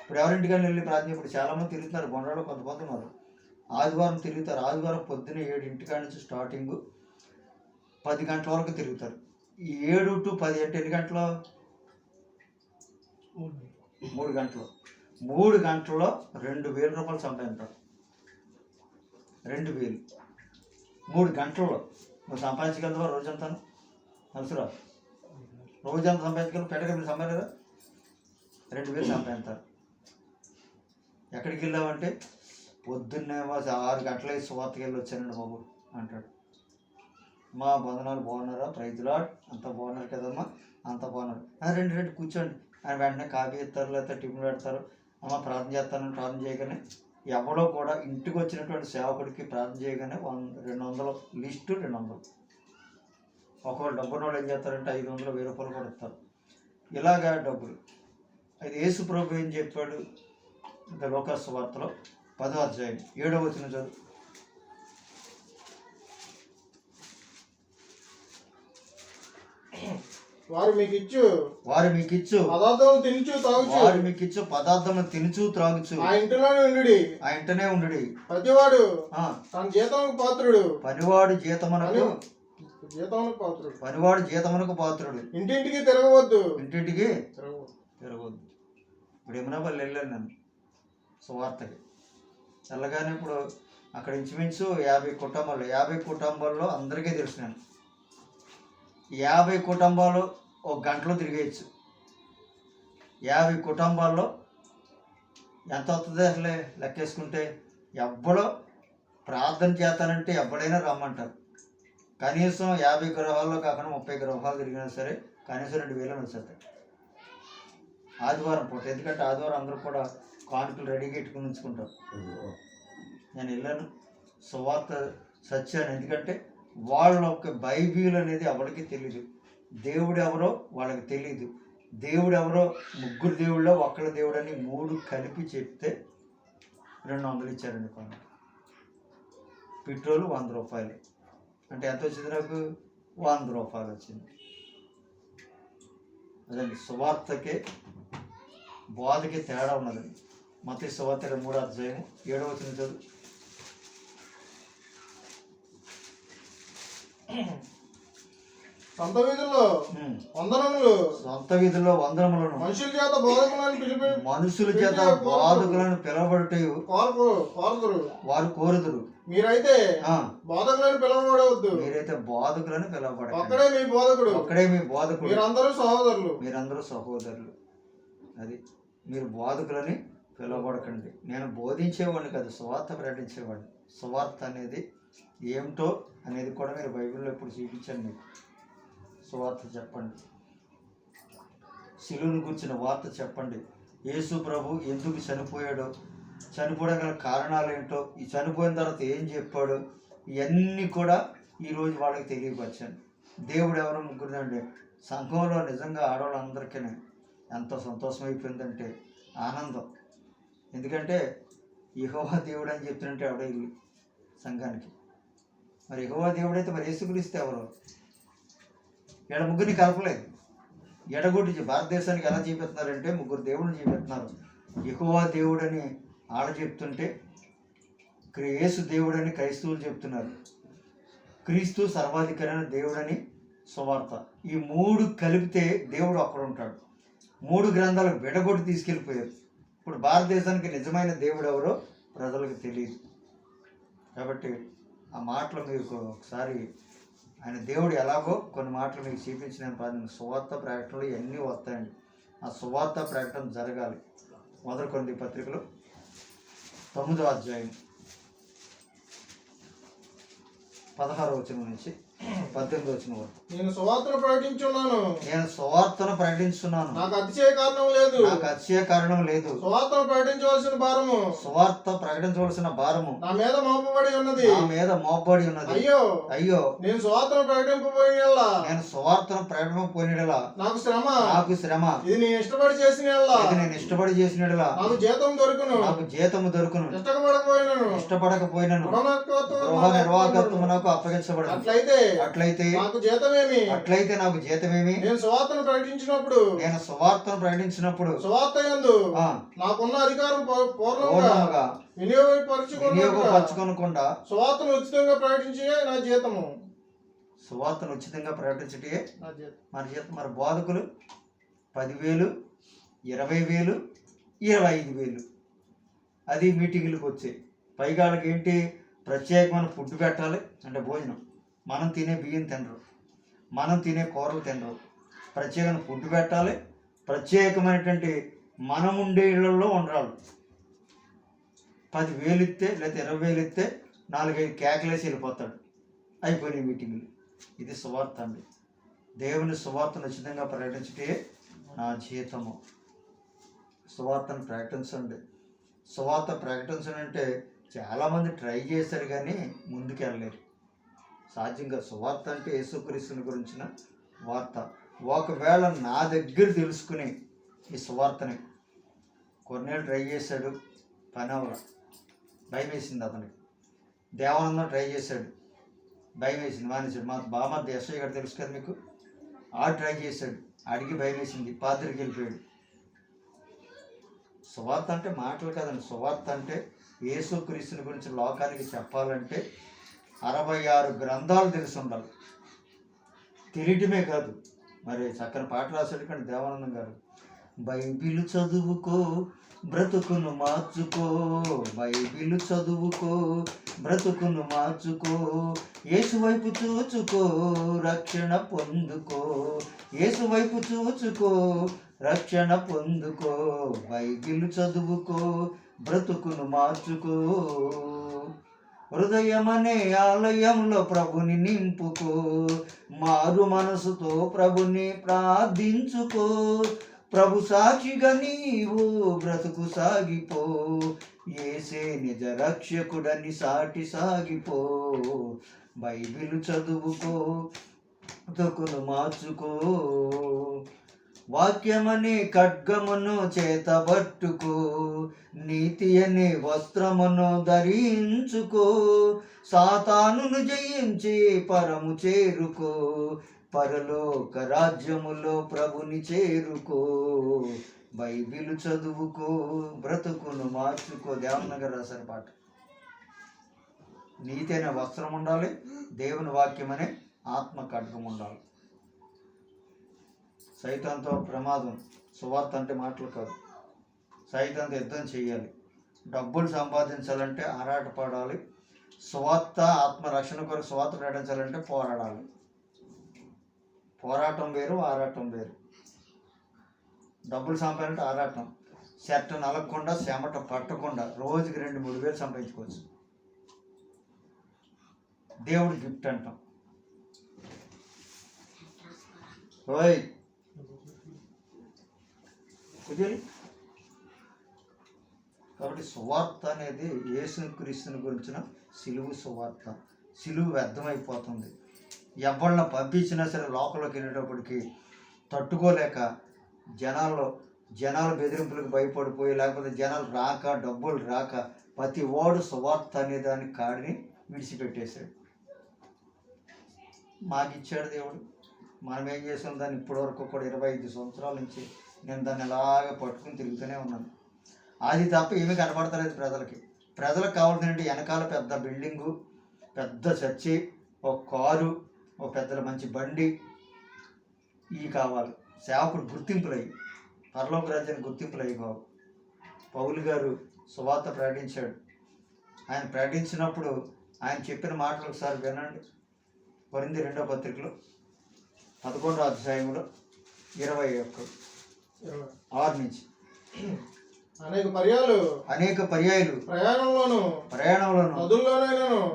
ఇప్పుడు ఎవరింటికని వెళ్ళి ప్రార్థన, ఇప్పుడు చాలామంది తిరుగుతున్నారు. బొండలో కొంతమంది ఉన్నారు, ఆదివారం తిరుగుతారు. ఆదివారం పొద్దున్న 7 నుంచి స్టార్టింగు 10 గంటల వరకు తిరుగుతారు. ఈ 7 to 10 అంటే ఎన్ని గంటలు? 3 గంటలు. 3 గంటల్లో 2,000 రూపాయలు సంపాదించారు. 2,000 3 గంటల్లో నువ్వు సంపాదించగలవా రోజంతా? అవసరం రోజు ఎంత సంపాదించుకోవాలి? పెట్టగా మీరు సంపాదించరా? 2000 సంపాదిస్తారు. ఎక్కడికి వెళ్ళామంటే పొద్దున్నే 6 గంటలకి సువార్తకి వెళ్ళి వచ్చానండి బాబు అంటాడు. మా బంధనాలు బాగున్నారా? Praise Lord. అంత బాగున్నారు కదమ్మా? అంత బాగున్నారు. రండి కూర్చోండి. ఆయన వెంటనే కాఫీ ఇస్తారు, లేకపోతే టిఫిన్ పెడతారు. అమ్మ ప్రార్థన చేస్తానని ప్రార్థన చేయగానే ఎవడో కూడా ఇంటికి వచ్చినటువంటి సేవకుడికి ప్రార్థన చేయగానే 200 లిస్టు 200. ఒకవేళ డబ్బున్న వాళ్ళు ఏం చేస్తారంటే 500, 1000 రూపాయలు కూడా ఇస్తారు. ఇలాగా డబ్బులు. అయితే యేసు ప్రభు ఏం చెప్పాడు? లూకా సువార్తలో 10వ అధ్యాయం 7వ వచనం చదువు. వారు మీకు ఇచ్చు పదార్థములు తినుచు త్రాగుచు ఆ ఇంటనే ఉండుడి. ప్రతివాడు తన జీతమునకు పాత్రుడు. పనివాడు జీతమునకు పాత్రుడు. ఇంటింటికి తిరగవద్దు. ఇప్పుడు ఎమరాపల్లి వెళ్ళాను నేను సువార్తకి. వెళ్ళగానే ఇప్పుడు అక్కడ ఇంచుమించు 50 కుటుంబాల్లో అందరికీ తెలుసు. నేను 50 కుటుంబాలు ఒక గంటలో తిరిగేయచ్చు. 50 కుటుంబాల్లో ఎంత అవుతుంది అసలే లెక్కేసుకుంటే? ఎవ్వడో ప్రార్థన చేస్తానంటే ఎవడైనా రమ్మంటారు. కనీసం 50 గృహాల్లో కాకుండా 30 గృహాలు తిరిగినా సరే కనీసం 2000 వచ్చేస్తాయి ఆదివారం పూట. ఎందుకంటే ఆదివారం అందరూ కూడా కానుకలు రెడీగా పెట్టుకుని ఉంచుకుంటారు. నేను వెళ్ళాను, సువార్త సత్యాన్ని. ఎందుకంటే వాళ్ళ యొక్క బైబిల్ అనేది ఎవరికి తెలియదు. దేవుడు ఎవరో వాళ్ళకి తెలియదు. దేవుడు ఎవరో 3 దేవుళ్ళో ఒక్కళ్ళ దేవుడు అని 3 కలిపి చెప్తే 200 ఇచ్చారండి. కొన్ని పెట్రోల్ 100 రూపాయలు అంటే ఎంత వచ్చింది? నాకు 100 రూపాయలు వచ్చింది. అదండి సువార్తకి బోధకి తేడా ఉన్నదండి. మత్తయి సువార్త 3వ అధ్యాయం 7వ వచనం చదువు. సొంత వీధుల్లో వందనములను మనుషుల చేత బోధకులను పిలవబడుటయు వారు కోరుదురు. మీరైతే బోధకులను పిలవబడవద్దు. ఒక్కడే మీ బోధకుడు. మీరందరూ సహోదరులు. అది మీరు బోధకులని పిలవబడకండి. నేను బోధించేవాడిని కాదు, సువార్త ప్రకటించేవాడిని. సువార్త అనేది ఏమిటో అనేది కూడా మీరు బైబిల్లో ఎప్పుడు చూపించండి. మీకు సువార్త చెప్పండి. శిలువను గురించిన వార్త చెప్పండి. యేసు ప్రభు ఎందుకు చనిపోయాడో, చనిపోవడం గల కారణాలు ఏంటో, ఈ చనిపోయిన తర్వాత ఏం చెప్పాడో, ఇవన్నీ కూడా ఈరోజు వాళ్ళకి తెలియపరిచాను. దేవుడు ఎవరో 3 అండి. సంఘంలో నిజంగా ఆడవాళ్ళందరికీ ఎంత సంతోషం అయిపోయిందంటే ఆనందం. ఎందుకంటే యెహోవా దేవుడు అని చెప్తుంటే ఎవడో ఇల్లు సంఘానికి. మరి యెహోవా దేవుడు అయితే మరి యేసుక్రీస్తు ఎవరు? 3 కలపలేదు. ఎడగొట్టి భారతదేశానికి ఎలా చూపిస్తున్నారంటే 3 దేవుడిని చూపిస్తున్నారు. యెహోవా దేవుడని ఆడ చెప్తుంటే యేసు దేవుడని క్రైస్తవులు చెప్తున్నారు. క్రీస్తు సర్వాధికారైన దేవుడని సువార్త. ఈ 3 కలిపితే దేవుడు అక్కడ ఉంటాడు. 3 గ్రంథాలు విడగొట్టి తీసుకెళ్ళిపోయారు. ఇప్పుడు భారతదేశానికి నిజమైన దేవుడు ఎవరో ప్రజలకు తెలియదు. కాబట్టి ఆ మాటలు మీకు ఒకసారి ఆయన దేవుడు ఎలాగో కొన్ని మాటలు మీకు చూపించిన ప్రార్థన. సువార్త ప్రకటనలు ఇవన్నీ వస్తాయండి. ఆ సువార్త ప్రకటన జరగాలి. 1 కొరింథీ పత్రికలో 9వ అధ్యాయం 16వ వచనం నుంచి 18వ వచనం వరకు. నేను సువార్తను ప్రకటించున్నాను. నాకు అతిశయ కారణం లేదు. సువార్త ప్రకటించవలసిన భారము నా మీద మోపబడి ఉన్నది. అయ్యో నేను సువార్తను ప్రకటింపబోయినలా నాకు శ్రమ. ఇది నేను ఇష్టపడి చేసినలా నాకు జీతము దొరుకును. ఇష్టపడకపోయినను గృహ నిర్వాహకత్వము నాకు అప్పగించబడదు. అట్లయితే నాకు జీతమేమి? నేను సువార్తను ప్రకటించినప్పుడు సువార్త యందు నాకున్న అధికారం పూర్ణంగా వినియోగపరచుకొనకుండా సువార్తను ఉచితంగా ప్రకటించే నా జీతము. సువార్తను ఉచితంగా ప్రకటించటే మన జీతం. మరి బోధకులు 10,000, 20,000, 25,000 అది మీటింగులకు వచ్చాయి. పైగా వాళ్ళకి ఏంటి ప్రత్యేకమైన ఫుడ్ పెట్టాలి అంటే భోజనం. మనం తినే బియ్యం తినరు, మనం తినే కూరలు తినరు. ప్రత్యేకమైన ఫుడ్ పెట్టాలి, ప్రత్యేకమైనటువంటి మనం ఉండే ఇళ్లలో ఉండాలి. 10,000 ఇస్తే లేదా 20,000 ఇస్తే 4-5 కేకలేసి వెళ్ళిపోతాడు, అయిపోయినాయి మీటింగ్లు. ఇది సువార్త అండి. దేవుని సువార్తను ఉచితంగా ప్రకటించటే నా జీతము. సువార్తను ప్రకటించండి. సువార్త ప్రకటించనంటే చాలామంది ట్రై చేశారు కానీ ముందుకు వెళ్ళలేరు. సాధ్యంగా సువార్త అంటే యేసుక్రీస్తుని గురించిన వార్త. ఒకవేళ నా దగ్గర తెలుసుకుని ఈ సువార్తని కొన్నేళ్ళు ట్రై చేశాడు, పని అవ్వల, భయం వేసింది అతనికి. దేవానందం ట్రై చేశాడు, భయం వేసింది, మానేశాడు. మా బామర్ది ఎస్ఐ గారు తెలుసు కదా మీకు, ఆడు ట్రై చేశాడు, ఆడికి భయం వేసింది, పాత్రికి వెళ్ళిపోయాడు. సువార్త అంటే మాటలు కాదండి. సువార్త అంటే యేసుక్రీస్తుని గురించి లోకానికి చెప్పాలంటే 66 గ్రంథాలు తెలిసి ఉండాలి. తెలియటమే కాదు, మరి చక్కని పాట రాశాడు కానీ దేవానందం గారు. బైబిల్ చదువుకో బ్రతుకును మార్చుకో, బైబిల్ చదువుకో బ్రతుకును మార్చుకో, యేసు వైపు చూచుకో రక్షణ పొందుకో, యేసు వైపు చూచుకో రక్షణ పొందుకో, బైబిల్ చదువుకో బ్రతుకును మార్చుకో, హృదయమనే ఆలయంలో ప్రభుని నింపుకో, మారు మనసుతో ప్రభుని ప్రార్థించుకో, ప్రభు సాక్షిగా నీవు బ్రతుకు సాగిపో, యేసే నిజ రక్షకుడని సాటి సాగిపో, బైబిల్ చదువుకో బ్రతుకును మార్చుకో, వాక్యమనే ఖడ్గమును చేతబట్టుకో, నీతి అనే వస్త్రమును ధరించుకో, సాతానును జయించి పరము చేరుకో, పరలోక రాజ్యములో ప్రభుని చేరుకో, బైబిల్ చదువుకో బ్రతుకును మార్చుకో. దేవనగర్ రాశారు పాట. నీతి అనే వస్త్రం ఉండాలి, దేవుని వాక్యం అనే ఆత్మ ఖడ్గం ఉండాలి. సైతాన్తో ప్రమాదం. సువార్త అంటే మాటలు కాదు. సైతాన్తో యుద్ధం చేయాలి. డబ్బులు సంపాదించాలంటే ఆరాటపడాలి. సువార్త ఆత్మరక్షణ కొరకు సువార్త ప్రకటించాలంటే పోరాడాలి. పోరాటం వేరు, ఆరాటం వేరు. డబ్బులు సంపాదించాలంటే ఆరాటం. చెట్ట నలగకుండా చెమట పట్టకుండా రోజుకి 2-3 వేలు సంపాదించుకోవచ్చు. దేవుడి గిఫ్ట్ అంటాం. ఓయ్ కుదిరి. కాబట్టి సువార్త అనేది యేసుక్రీస్తుని గురించిన సిలువు సువార్త. సిలువు వ్యర్థమైపోతుంది. ఎవరిని పంపించినా సరే లోపలికి వెళ్ళేటప్పటికి తట్టుకోలేక జనాలు బెదిరింపులకు భయపడిపోయి, లేకపోతే జనాలు రాక, డబ్బులు రాక ప్రతి ఓడు సువార్త అనే దాన్ని కాడిని విడిచిపెట్టేశాడు. మాకిచ్చాడు దేవుడు, మనం ఏం చేసాం దాన్ని ఇప్పటివరకు కూడా 25 సంవత్సరాల నుంచి నేను దాన్ని ఎలాగ పట్టుకుని తిరుగుతూనే ఉన్నాను. అది తప్ప ఏమీ కనపడతలేదు ప్రజలకి. ప్రజలకు కావాల్సినట్టు వెనకాల పెద్ద బిల్డింగు, పెద్ద చర్చి, ఒక కారు, ఒక పెద్ద మంచి బండి, ఇవి కావాలి. సేవకుడు గుర్తింపులయ్యి, పరలోక రాజ్యానికి గుర్తింపులయ్యి బాబు. పౌలు గారు సువార్త ప్రకటించాడు. ఆయన ప్రకటించినప్పుడు ఆయన చెప్పిన మాటలు ఒకసారి వినండి. కొరింథీ 2వ పత్రికలో 11వ అధ్యాయంలో 21:6 నుంచి. అనేక పర్యాయాలు ప్రయాణంలోను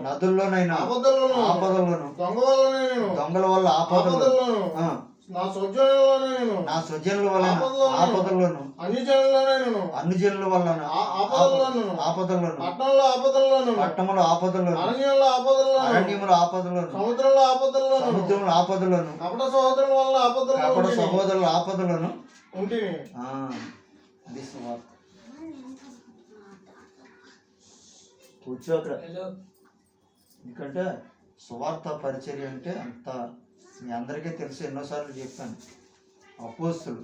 నదుల్లోనైనా ఆపదల్లోను దొంగల వల్ల ఆపదలను నా స్వజనుల వలన ఆపదల్లోను అన్ని జనుల వలన ఆపదల్లోను పట్టణముల ఆపదల్లోను అరణ్యముల ఆపదల్లోను సముద్రముల ఆపదల్లోను కపట సహోదరుల ఆపదలను కూర్చోక. ఎందుకంటే సువార్త పరిచర్య అంటే అంత మీ అందరికీ తెలుసు, ఎన్నోసార్లు చెప్పాను. అపోస్తులు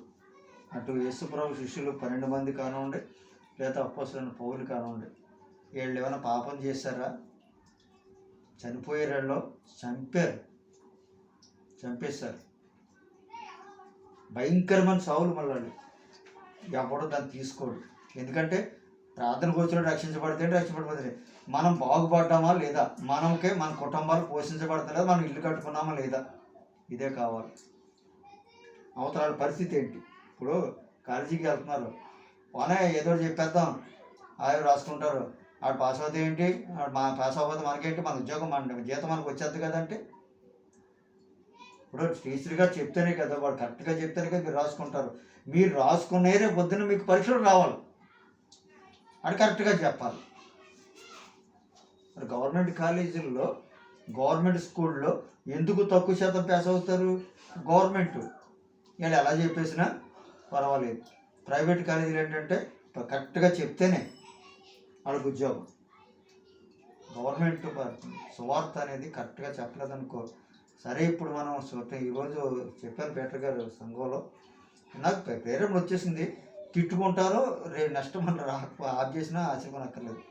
అటు యేసుప్రభు శిష్యులు 12 మంది కానివ్వండి, లేదా అపోస్తులైన పౌలు కానివ్వండి, వీళ్ళు ఏమైనా పాపం చేశారా? చనిపోయేవాళ్ళు చంపేశారు. భయంకరమైన సావులు మళ్ళీ. ఎవడో దాన్ని తీసుకోడు. ఎందుకంటే ప్రార్థన కూర్చొని రక్షించబడితే రక్షించబడిపోతుంది. మనం బాగుపడ్డామా లేదా, మన కుటుంబాలు పోషించబడతలేదా, మనం ఇల్లు కట్టుకున్నామా లేదా, ఇదే కావాలి. అవతల పరిస్థితి ఏంటి? ఇప్పుడు కాలేజీకి వెళ్తున్నారు, పోనీ ఏదో చెప్పేద్దాం, ఆయన రాసుకుంటారు, ఆడు పాస్ అవుతే ఏంటి, ఆడు మా పాస్ అవ్వదు మనకేంటి, మన ఉద్యోగం మన జీతం మనకు వచ్చేది కదంటే. ఇప్పుడు టీచర్ గారు చెప్తేనే కదా, వాడు కరెక్ట్గా చెప్తేనే కదా మీరు రాసుకుంటారు. మీరు రాసుకునేదే పొద్దున్న మీకు పరీక్షలు రావాలి, అది కరెక్ట్గా చెప్పాలి. మరి గవర్నమెంట్ కాలేజీల్లో గవర్నమెంట్ స్కూల్లో ఎందుకు తక్కువ శాతం పాస్ అవుతారు? గవర్నమెంట్ వీళ్ళు ఎలా చెప్పేసినా పర్వాలేదు. ప్రైవేట్ కాలేజీలు ఏంటంటే కరెక్ట్గా చెప్తేనే వాళ్ళకి ఉద్యోగం. గవర్నమెంట్ సువార్త అనేది కరెక్ట్గా చెప్పలేదనుకో, సరే ఇప్పుడు మనం ఈరోజు చెప్పాను పీటర్ గారు సంఘంలో, నాకు ప్రేరణ వచ్చేసింది, తిట్టుకుంటారో రేపు నెక్స్ట్ మనం ఆఫ్ చేసినా ఆశపడక్కర్లేదు.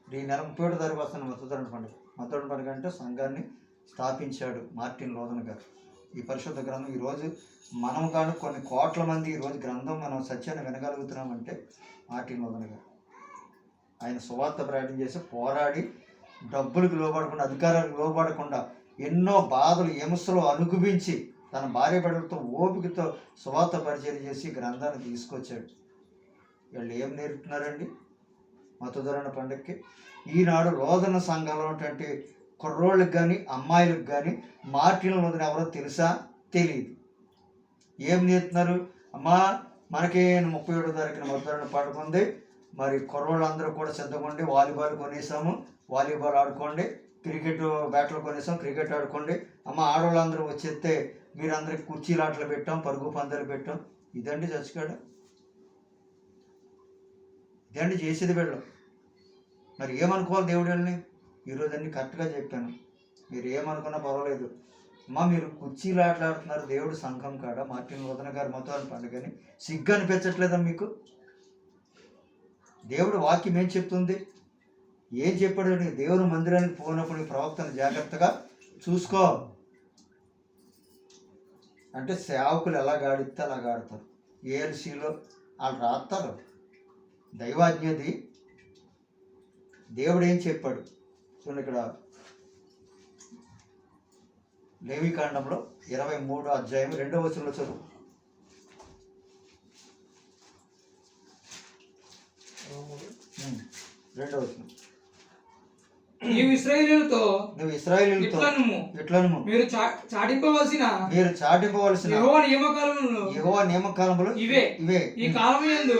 ఈ నెల 31 తారీఖు వస్తాను మతోదరణ పండుగ. మతోదరణ పండుగ అంటే సంఘాన్ని స్థాపించాడు మార్టిన్ లోదన్ గారు. ఈ పరిశుద్ధ గ్రంథం ఈరోజు మనం కానీ కొన్ని కోట్ల మంది ఈరోజు గ్రంథం మనం సత్యాన్ని వినగలుగుతున్నామంటే మార్టిన్ లోదన్ గారు. ఆయన సువార్త ప్రకటన చేసి పోరాడి డబ్బులకు లోబడకుండా, అధికారాలకు లోబడకుండా, ఎన్నో బాధలు హింసలు అనుభవించి తన భార్య బిడ్డలతో ఓపికతో సువార్త పరిచయం చేసి గ్రంథాన్ని తీసుకొచ్చాడు. వీళ్ళు ఏం నేర్పుతున్నారండి మతోదరణ పండుగకి? ఈనాడు లోదన సంఘంలో ఉన్నటువంటి కుర్రోళ్ళకి కానీ అమ్మాయిలకు కానీ మార్టిన్ లోదన్ ఎవరో తెలుసా? తెలియదు. ఏం నేర్పుతున్నారు? అమ్మా మనకి 31వ తారీఖున మతోదరణ పండుగ ఉంది, మరి కుర్రోళ్ళందరూ కూడా సిద్ధంగా ఉండి వాలీబాల్ కొనేసాము, వాలీబాల్ ఆడుకోండి, క్రికెట్ బ్యాట్లు కొనేసాం, క్రికెట్ ఆడుకోండి, అమ్మ ఆడవాళ్ళందరూ వచ్చేస్తే మీరందరికి కుర్చీలు ఆటలు పెట్టాం, పరుగు పందాలు పెట్టాం. ఇదండి చచ్చికాడ, ఇదండి చేసేది వీళ్ళు. మరి ఏమనుకోవాలి దేవుడు వెళ్ళని? ఈరోజు అన్నీ కరెక్ట్గా చెప్పాను, మీరు ఏమనుకున్నా పర్వాలేదు. అమ్మ మీరు కుర్చీలు ఆటలాడుతున్నారు దేవుడు సంఘం కాడ, మార్టిన్ లోదన్ గారు మతోదరణ పండుగని సిగ్గు అనిపించట్లేదా మీకు? దేవుడు వాక్యం ఏం చెప్తుంది? ఏం చెప్పాడు? నీ దేవుని మందిరానికి పోయినప్పుడు నీ ప్రవక్తను జాగ్రత్తగా చూసుకో అంటే సేవకులు ఎలా గాడిస్తే అలా గాడతారు. ఏఎల్సీలో వాళ్ళు రాస్తారు. దైవాజ్ఞది దేవుడు ఏం చెప్పాడు చూడండి, ఇక్కడ లేవికాండంలో 23వ అధ్యాయం 2వ వచనంలో చదువు. రెండవ వచనం. నీవు ఇశ్రాయేలీయులతో ఇట్లనుము మీరు చాటింపవలసిన యెహోవా నియమకాలములు ఇవే. ఈ కాలముయందు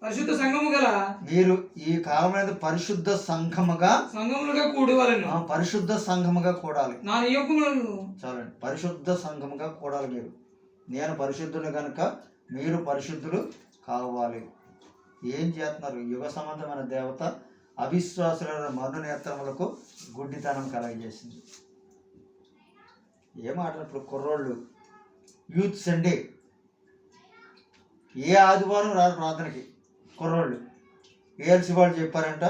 పరిశుద్ధ సంఘము గల మీరు ఈ కాలమునందు పరిశుద్ధ సంఘముగా కూడవలెను. పరిశుద్ధ సంఘముగా కూడాలి. నా నియమములను చాలండి, పరిశుద్ధ సంఘముగా కూడాలి. మీరు నేను పరిశుద్ధుని కనుక మీరు పరిశుద్ధులు కావాలి. ఏం చేస్తున్నారు? యుగ సంబంధమైన దేవత అవిశ్వాసులైన మనోనేత్రములకు గుడ్డితనం కలగజేసింది. ఏ మాట? ఇప్పుడు కుర్రోళ్ళు యూత్ సండే ఏ ఆదివారం రాదు ప్రార్థనకి. కుర్రోళ్ళు ఏఎల్సి వాళ్ళు చెప్పారంట,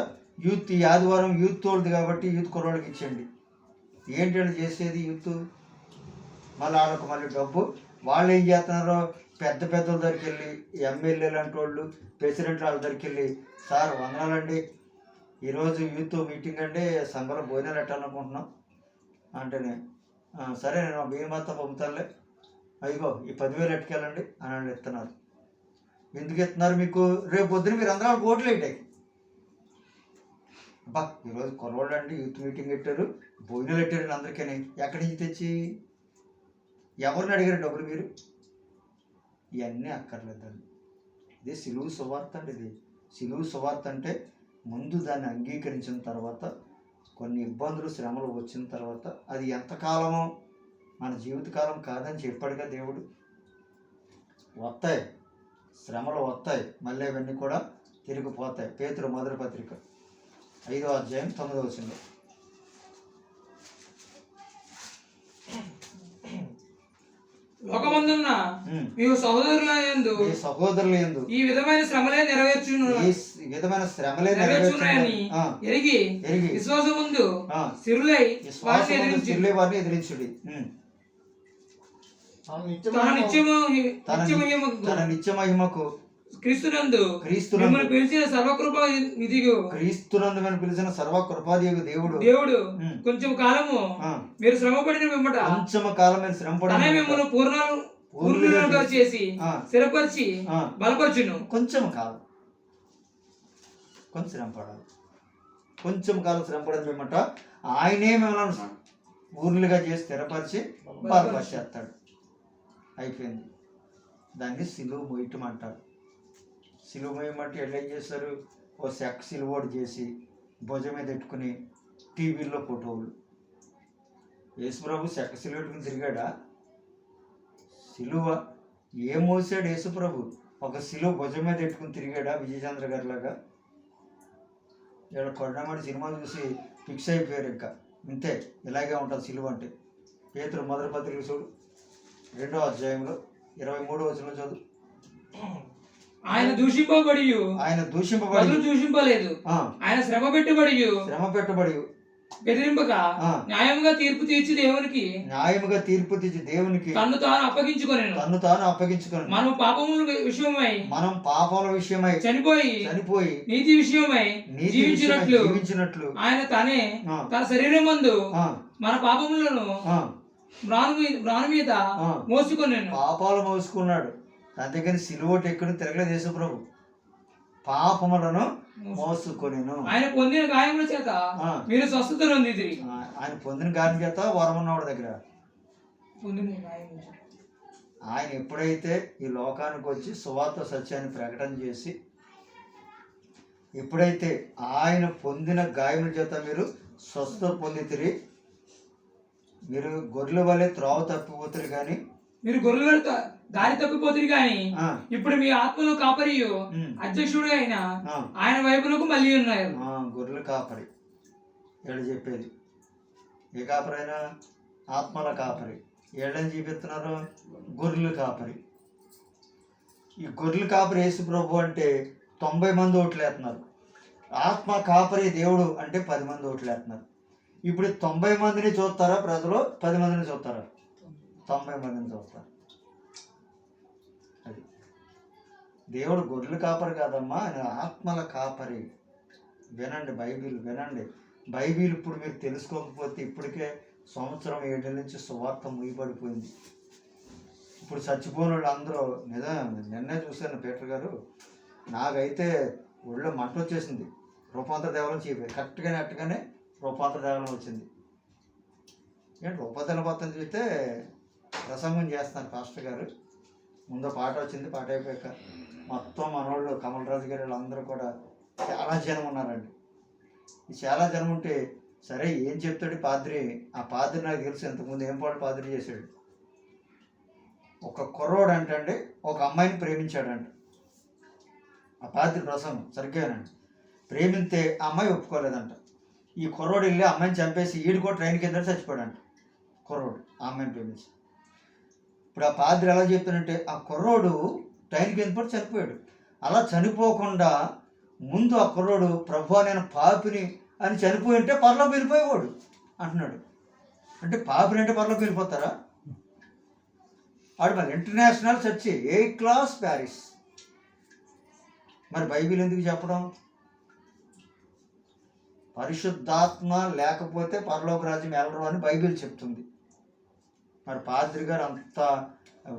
యూత్ ఈ ఆదివారం యూత్ తోడుది కాబట్టి యూత్ కుర్రోళ్ళకి ఇచ్చండి. ఏంటంటే చేసేది యూత్? మళ్ళీ వాళ్ళకు మళ్ళీ డబ్బు. వాళ్ళు ఏం చేస్తున్నారో పెద్ద పెద్దల దగ్గరికి వెళ్ళి, ఎమ్మెల్యేలు లాంటి వాళ్ళు, ప్రెసిడెంట్ వాళ్ళ దగ్గరికి వెళ్ళి, సార్ వందనాలండి, ఈరోజు యూత్ మీటింగ్ అంటే సంఘంలో భోజనాలు పెట్టాలనుకుంటున్నాం అంటేనే, సరే నేను బియ్యం మొత్తం పంపుతానులే, అయ్యో ఈ 10,000 ఎట్టుకెళ్ళండి అని వాళ్ళు ఇస్తున్నారు. ఎందుకు ఇస్తున్నారు? మీకు రేపు పొద్దున మీరు అందరూ ఓట్లు వేయటాయి. అబ్బా ఈరోజు కుర్రోళ్ళు అండి యూత్ మీటింగ్ పెట్టారు, భోజనాలు పెట్టారు అందరికీ. ఎక్కడి నుంచి తెచ్చి ఎవరిని అడిగారు డబ్బులు మీరు? ఇవన్నీ అక్కర్లేదండి. ఇది సిలువు సువార్త అండి. ఇది సిలువు సువార్త అంటే ముందు దాన్ని అంగీకరించిన తర్వాత, కొన్ని ఇబ్బందులు శ్రమలు వచ్చిన తర్వాత, అది ఎంతకాలమో మన జీవితకాలం కాదని చెప్పాడుగా దేవుడు. వస్తాయి శ్రమలు, వస్తాయి, మళ్ళీ అవన్నీ కూడా తిరిగిపోతాయి. పేతురు మొదటి పత్రిక 5వ అధ్యాయం 9వ వచనం. లోకమందున్న మీ సహోదరులందు ఈ విధమైన శ్రమలే నెరవేర్చున్నాయని ఎరిగి విశ్వాసముందు సిరులై వారిని ఎదిరించుడి. తన నిత్య మహిమకు క్రీస్తునందు క్రీస్తునందు మిమ్మల్ని పిలిచిన సర్వకృపా నిధియు క్రీస్తునందు మేము పిలిచిన సర్వకృపాదియగు దేవుడు కొంచెం కాలము మీరు శ్రమపడిన వెంబట కొంచెం కాలం మీరు శ్రమపడిన మిమ్మల్ని పూర్ణులుగా చేసి స్థిరపరిచి బలపరచును. కొంచెం కాలం కొంచెం శ్రమ పడాలి, కొంచెం కాలం శ్రమ పడదు మేమట ఆయనే మిమ్మల్ని పూర్ణులుగా చేసి స్థిరపరిచి బలపరిచేస్తాడు. అయిపోయింది. దాన్ని సిలువ మొయ్యటం అంటారు. సిలువ మొయ్యమంటే ఎట్లా చేస్తారు? ఓ సెక్ సిలువోడు చేసి భుజం మీద పెట్టుకుని టీవీల్లో ఫోటోలు. యేసుప్రభు సెక్క సిలువ పెట్టుకుని తిరిగాడా? సిలువ ఏ మోసాడు యేసుప్రభు? ఒక సిలువ భుజం మీద పెట్టుకుని తిరిగాడా విజయచంద్ర గారిలాగా? ఇక్కడ కొరణమాడి సినిమా చూసి ఫిక్స్ అయిపోయారు. ఇంకా ఇంతే, ఇలాగే ఉంటుంది సిలువ అంటే. పేతురు మొదటి పత్రిక చూడు, 2వ అధ్యాయంలో 23వ వచనం చదువు. ఆయన దూషింపబడి దూషింపలేదు, ఆయన శ్రమ పెట్టబడి బెదిరింపక న్యాయముగా తీర్పు తీర్చి దేవునికి తన్ను తాను అప్పగించుకొని మనం పాపముల విషయమై చనిపోయి నీతి విషయమై జీవించినట్లు ఆయన తన శరీరం మందు మన పాపములను మ్రాను మీద మోసుకున్నాను. పాపాలు మోసుకున్నాడు. అందుకని సిలువటి ఎక్కడ తిరగలేదు యేసుప్రభు. పాపములను మోసుకొనెను. ఆయన పొందిన గాయముల చేత మీరు స్వస్థత నొందిరి. ఆయన పొందిన గాయం చేత వరం ఉన్నవాడి దగ్గర ఆయన ఎప్పుడైతే ఈ లోకానికి వచ్చి సువార్త సత్యాన్ని ప్రకటన చేసి, ఎప్పుడైతే ఆయన పొందిన గాయముల చేత మీరు స్వస్థత పొందితిరి, మీరు గొర్రెల వల్లే త్రోవ తప్పిపోతారు కానీ మీరు గొర్రెల దారి తప్పిపోతుంది కానీ ఇప్పుడు మీ ఆత్మలో కాపరియు అధ్యక్షుడు అయిన ఆయన వైపునకు మళ్ళీ ఉన్నారు. గొర్రెల కాపరి ఏడు చెప్పేది. ఏ కాపరైనా ఆత్మల కాపరి. ఏళ్ళని చూపిస్తున్నారు గొర్రెల కాపరి. ఈ గొర్రెల కాపరి యేసు ప్రభు అంటే 90 మంది ఓట్లేస్తున్నారు. ఆత్మ కాపరి దేవుడు అంటే 10 మంది ఓట్లేస్తున్నారు. ఇప్పుడు 90 మందిని చూస్తారా ప్రజలు? 10 మందిని చూస్తారా? 90 మందిని చూస్తారు. అది దేవుడు గొర్రెల కాపరి కాదమ్మా, ఆయన ఆత్మల కాపరి. వినండి, బైబిల్ వినండి. బైబిల్ ఇప్పుడు మీరు తెలుసుకోకపోతే ఇప్పటికే 1 సంవత్సరం 7 నెలల నుంచి సువార్త ముయ్యబడిపోయింది. ఇప్పుడు చచ్చిపోయిన వాళ్ళు అందరూ నిన్నే చూశాను పీటర్ గారు, నాకైతే ఒళ్ళో మంట వచ్చేసింది. రూపాంతర దేవాలయం చెప్పారు కరెక్ట్గానే అట్టుగానే రూపాంతర దేవాలయం వచ్చింది. ఏంటి రూపాంతర మొత్తం చూస్తే ప్రసంగం చేస్తున్నారు పాస్టర్ గారు. ముందు పాట వచ్చింది, పాట అయిపోయాక మొత్తం మనోళ్ళు కమలరాజు గారు వీళ్ళందరూ కూడా చాలా జనం ఉన్నారండి. ఈ చాలా జనం ఉంటే సరే ఏం చెప్తాడు పాద్రి? ఆ పాద్రి నాకు తెలుసు ఇంతకుముందు ఏం పాట పాద్రి చేశాడు. ఒక కుర్రోడు అంటండి ఒక అమ్మాయిని ప్రేమించాడంట. ఆ పాద్రి ప్రసంగం సరిగ్గానండి. ప్రేమిస్తే ఆ అమ్మాయి ఒప్పుకోలేదంట. ఈ కుర్రోడు వెళ్ళి అమ్మాయిని చంపేసి ఈడు కూడా ట్రైన్ కింద చచ్చిపోయాడంట. కుర్రోడు ఆ అమ్మాయిని ప్రేమించి. ఇప్పుడు ఆ పాద్రి ఎలా చెప్తానంటే ఆ కుర్రోడు ట్రైన్ కింద పడి చనిపోయాడు. అలా చనిపోకుండా ముందు ఆ కుర్రోడు ప్రభు నేను పాపిని అని చనిపోయి ఉంటే పరలోకి వెళ్ళిపోయేవాడు అంటున్నాడు. అంటే పాపిని అంటే పరలోకి వెళ్ళిపోతారా? వాడు మరి ఇంటర్నేషనల్ చర్చి ఏ క్లాస్ ప్యారిస్. మరి బైబిల్ ఎందుకు చెప్పడం? పరిశుద్ధాత్మ లేకపోతే పరలోక రాజ్యం వెళ్ళరు అని బైబిల్ చెప్తుంది. మరి పాద్రి గారు అంత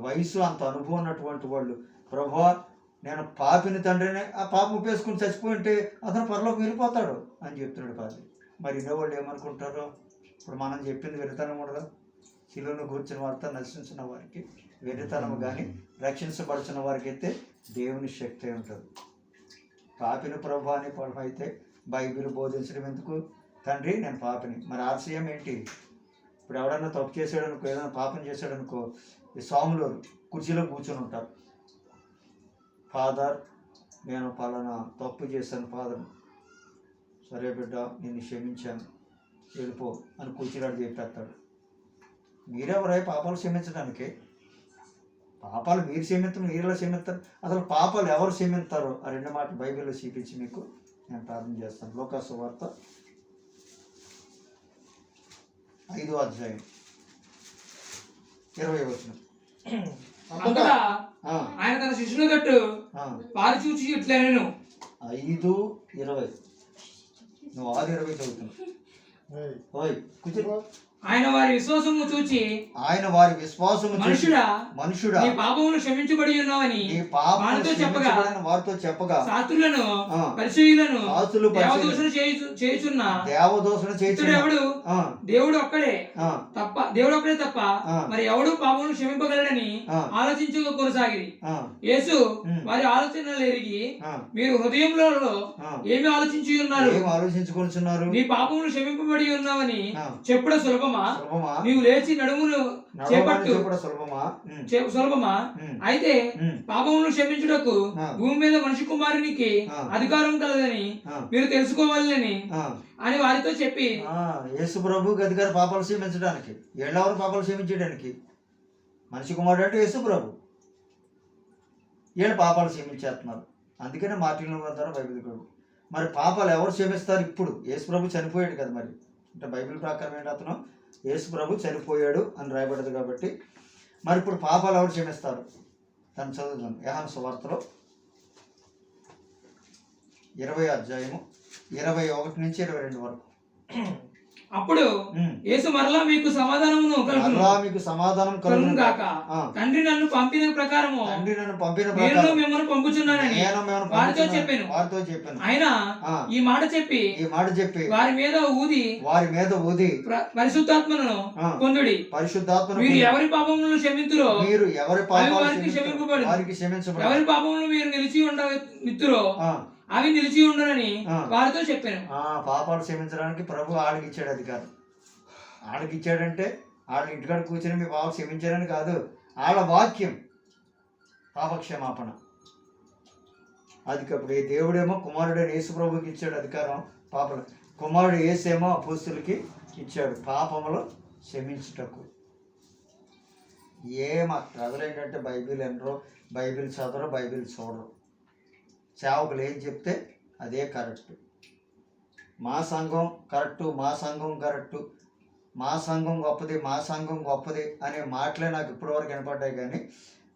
వయసు అంత అనుభవం ఉన్నటువంటి వాళ్ళు ప్రభువా నేను పాపిని తండ్రిని, ఆ పాపం ఉపేసుకుని చచ్చిపోయింటే అతను పరలోకి వెళ్ళిపోతాడు అని చెప్తున్నాడు పాద్రి. మరి ఇన్నోవాళ్ళు ఏమనుకుంటారో? ఇప్పుడు మనం చెప్పింది వెరితనం ఉండదు. శిలువను కూర్చిన వారితో నశించిన వారికి వెరితనము కానీ రక్షించబడిచిన వారికి అయితే దేవుని శక్తి ఉంటుంది. పాపిని ప్రభు అని పొలం అయితే బైబిల్ బోధించడం ఎందుకు? తండ్రి నేను పాపిని. మరి ఆశయం ఏంటి? ఇప్పుడు ఎవడన్నా తప్పు చేసాడు అనుకో, ఏదైనా పాపం చేశాడు అనుకో, ఈ స్వాములు కుర్చీలో కూర్చొని ఉంటారు. ఫాదర్ నేను పలానా తప్పు చేశాను ఫాదర్, సరే బిడ్డ నేను క్షమించాను వెళ్ళిపో అని కుర్చీలాడు చెప్పేస్తాడు. మీరెవరై పాపాలు క్షమించడానికి? పాపాలు మీరు క్షమిస్తారు, మీరెలా క్షమిస్తారు? అసలు పాపాలు ఎవరు క్షమిస్తారో ఆ 2 మాటలు బైబిల్లో చూపించి మీకు నేను ప్రార్థన చేస్తాను. లూకా సువార్త 5వ అధ్యాయం 20వ వచనం. అంతటా ఆ, ఆయన తన శిష్యుల తట్టు ఆ. వారు చూచి ఇట్లా నేను 5:20 నువ్వు 6:20 చదువుతున్నావు. ఓయ్ కూర్చో. ఆయన వారి విశ్వాసము చూచి ఆయన వారి విశ్వాసము చూసి, మనుషుడా నీ పాపములు క్షమించబడి ఉన్నావని నీ పాపములు వారితో చెప్పగా క్షమించబడిన వారితో చెప్పగా శాస్త్రులను ఆ. పరిచయులను శాస్త్రులు దేవదూషణ చేయుచున్న దేవదోషణ ఇతడు చేయించుడు. ఎవడు ఆ, దేవుడు ఒక్కడే ఆ, దేవుడు ఒక్కడే తప్ప ఆ. మరి ఎవడు పాపమును క్షమింపగలడని ఆ. ఆలోచించు కొనసాగిరి. ఆ, యేసు ఉమ్. వారి ఆలోచనలు ఎరిగి ఆ, మీరు హృదయంలో ఆ. ఏమి ఆలోచించి ఉన్నారు, ఏం ఆలోచించుకుంటున్నారు? నీ పాపములు క్షమింపబడి ఉన్నావని ఆ. చెప్పడం సులభమా? సులభమా? నీవు లేచి నడుమును నడవమని చేపట్టు చెప్పడం సులభమా? ఉమ్, సులభమా? ఉమ్, అయితే ఉమ్. పాపములను క్షమించుటకు ఆ. భూమి మీద మనిషి కుమారునికి ఆ. అధికారం కలదని ఆ. మీరు తెలుసుకోవాలని ఆ. అని వారితో చెప్పి యేసు ప్రభు గదిగారు పాపాలు క్షమించడానికి, ఏళ్ళెవరు పాపాలు క్షమించడానికి? మనిషి కుమారుడు అంటే యేసు ప్రభు. వీళ్ళు పాపాలు క్షమించేస్తున్నారు. అందుకనే మార్టిన్ లూథర్ ద్వారా బైబిల్ ప్రభు. మరి పాపాలు ఎవరు క్షమిస్తారు? ఇప్పుడు యేసు ప్రభు చనిపోయాడు కదా. మరి అంటే బైబిల్ ప్రకారం ఏంటి, అతను యేసు ప్రభు చనిపోయాడు అని రాయబడదు కాబట్టి మరి ఇప్పుడు పాపాలు ఎవరు క్షమిస్తారు? దాన్ని చదువుతాం. యోహాను సువార్తలో 20 అధ్యాయము 21 నుంచి 22 వరకు. అప్పుడు యేసు మరలా మీకు సమాధానమును కలుగును మీకు సమాధానం కలుగును గాక. ఆ. తండ్రి నన్ను పంపిన ప్రకారము తండ్రి నన్ను పంపిన నేను ప్రకారం మిమ్మల్ని పంపుచున్నానని నేను మిమ్మల్ని వారితో పంపుచున్నాను. చెప్పాను. వారితో చెప్పాను. ఆయన ఆ. ఈ మాట చెప్పి ఈ మాట చెప్పి వారి మీద ఊది పరిశుద్ధాత్మను ఆ. పొందుడి. పరిశుద్ధాత్మను మీరు ఎవరి పాపములను క్షమింతురో మీరు ఎవరి అవి పాపాలు వారికి క్షమించురో క్షమింపబడును. వారికి క్షమించబడును. ఎవరి పాపములు మీరు నిలిచి ఉండవిత్తురో ఆ, అవి నిలిచి ఉండనని ఆ. వారితో చెప్పాను. పాపాలు క్షమించడానికి ప్రభు ఆడికి ఇచ్చాడు అధికారం. ఆడికి ఇచ్చాడంటే వాళ్ళ ఇంటికాడ కూర్చొని మీ పాపం క్షమించారని కాదు, వాళ్ళ వాక్యం పాపక్షమాపణ. అప్పుడు ఈ దేవుడేమో కుమారుడైన యేసు ప్రభుకి ఇచ్చాడు అధికారం పాపలు. కుమారుడు యేసేమో అపోస్తులకి ఇచ్చాడు పాపములు క్షమించుటకు. ప్రజలు ఏంటంటే బైబిల్ ఎనరో, బైబిల్ చదవరు, బైబిల్ చూడరు. సేవకులు ఏం చెప్తే అదే కరెక్ట్. మా సంఘం కరెక్టు, మా సంఘం కరెక్టు, మా సంఘం గొప్పది, మా సంఘం గొప్పది అనే మాటలే నాకు ఇప్పటివరకు వినపడ్డాయి. కానీ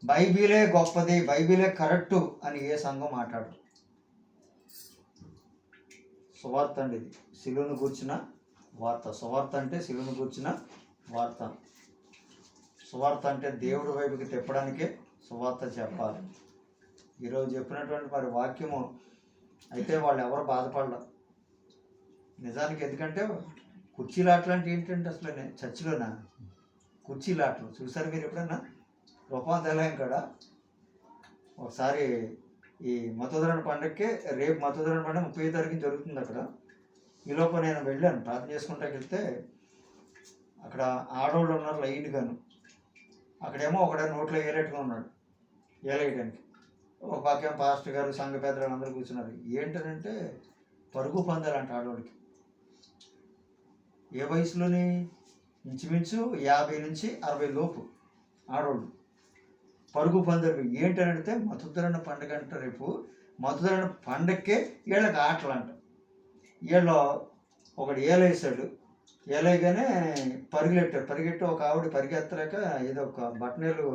బైబిలే గొప్పది, బైబిలే కరెక్టు అని ఏ సంఘం మాట్లాడరు. సువార్త అండి ఇది, శిలువను గూర్చిన వార్త. సువార్త అంటే శిలువను గూర్చిన వార్త. సువార్త అంటే దేవుడి వైపుకి తిప్పడానికే సువార్త చెప్పాలి. ఈరోజు చెప్పినటువంటి మరి వాక్యము అయితే వాళ్ళు ఎవరు బాధపడరు నిజానికి. ఎందుకంటే కుర్చీలాట్లు అంటే ఏంటంటే అసలు చర్చిలోనా కుర్చీలాట్లు చూసారు మీరు ఎప్పుడన్నా? రూపాంతరాలయం కాడ ఒకసారి ఈ మతోదరణ పండుగకే, రేపు మతోదరణ పండుగ 30వ తారీఖున జరుగుతుంది అక్కడ. ఈలోపు నేను వెళ్ళాను ప్రార్థన చేసుకుంటాకి వెళ్తే అక్కడ ఆడవాళ్ళు ఉన్నారు లైన్గాను. అక్కడేమో ఒకడే నోట్లో ఏలేట్టుగా ఉన్నాడు, ఏలేయడానికి. ఒక పక్కేమో పాస్టర్ గారు, సంఘ పెద్దలు అందరూ కూర్చున్నారు. ఏంటంటే పరుగు పందాలంట ఆడవాళ్ళకి. ఏ వయసులోని? ఇంచుమించు 50 నుంచి 60 లోపు ఆడవాళ్ళు పరుగు పందాలు. ఏంటంటే మతోదరణ పండుగ అంట రేపు. మతోదరణ పండగకే వీళ్ళకి ఆటలు అంట. వీళ్ళు ఒకడు ఏలేసాడు, ఏలేగానే పరిగెట్టి ఒక ఆవిడ పరిగెత్తలేక ఏదో ఒక బట్టనేలు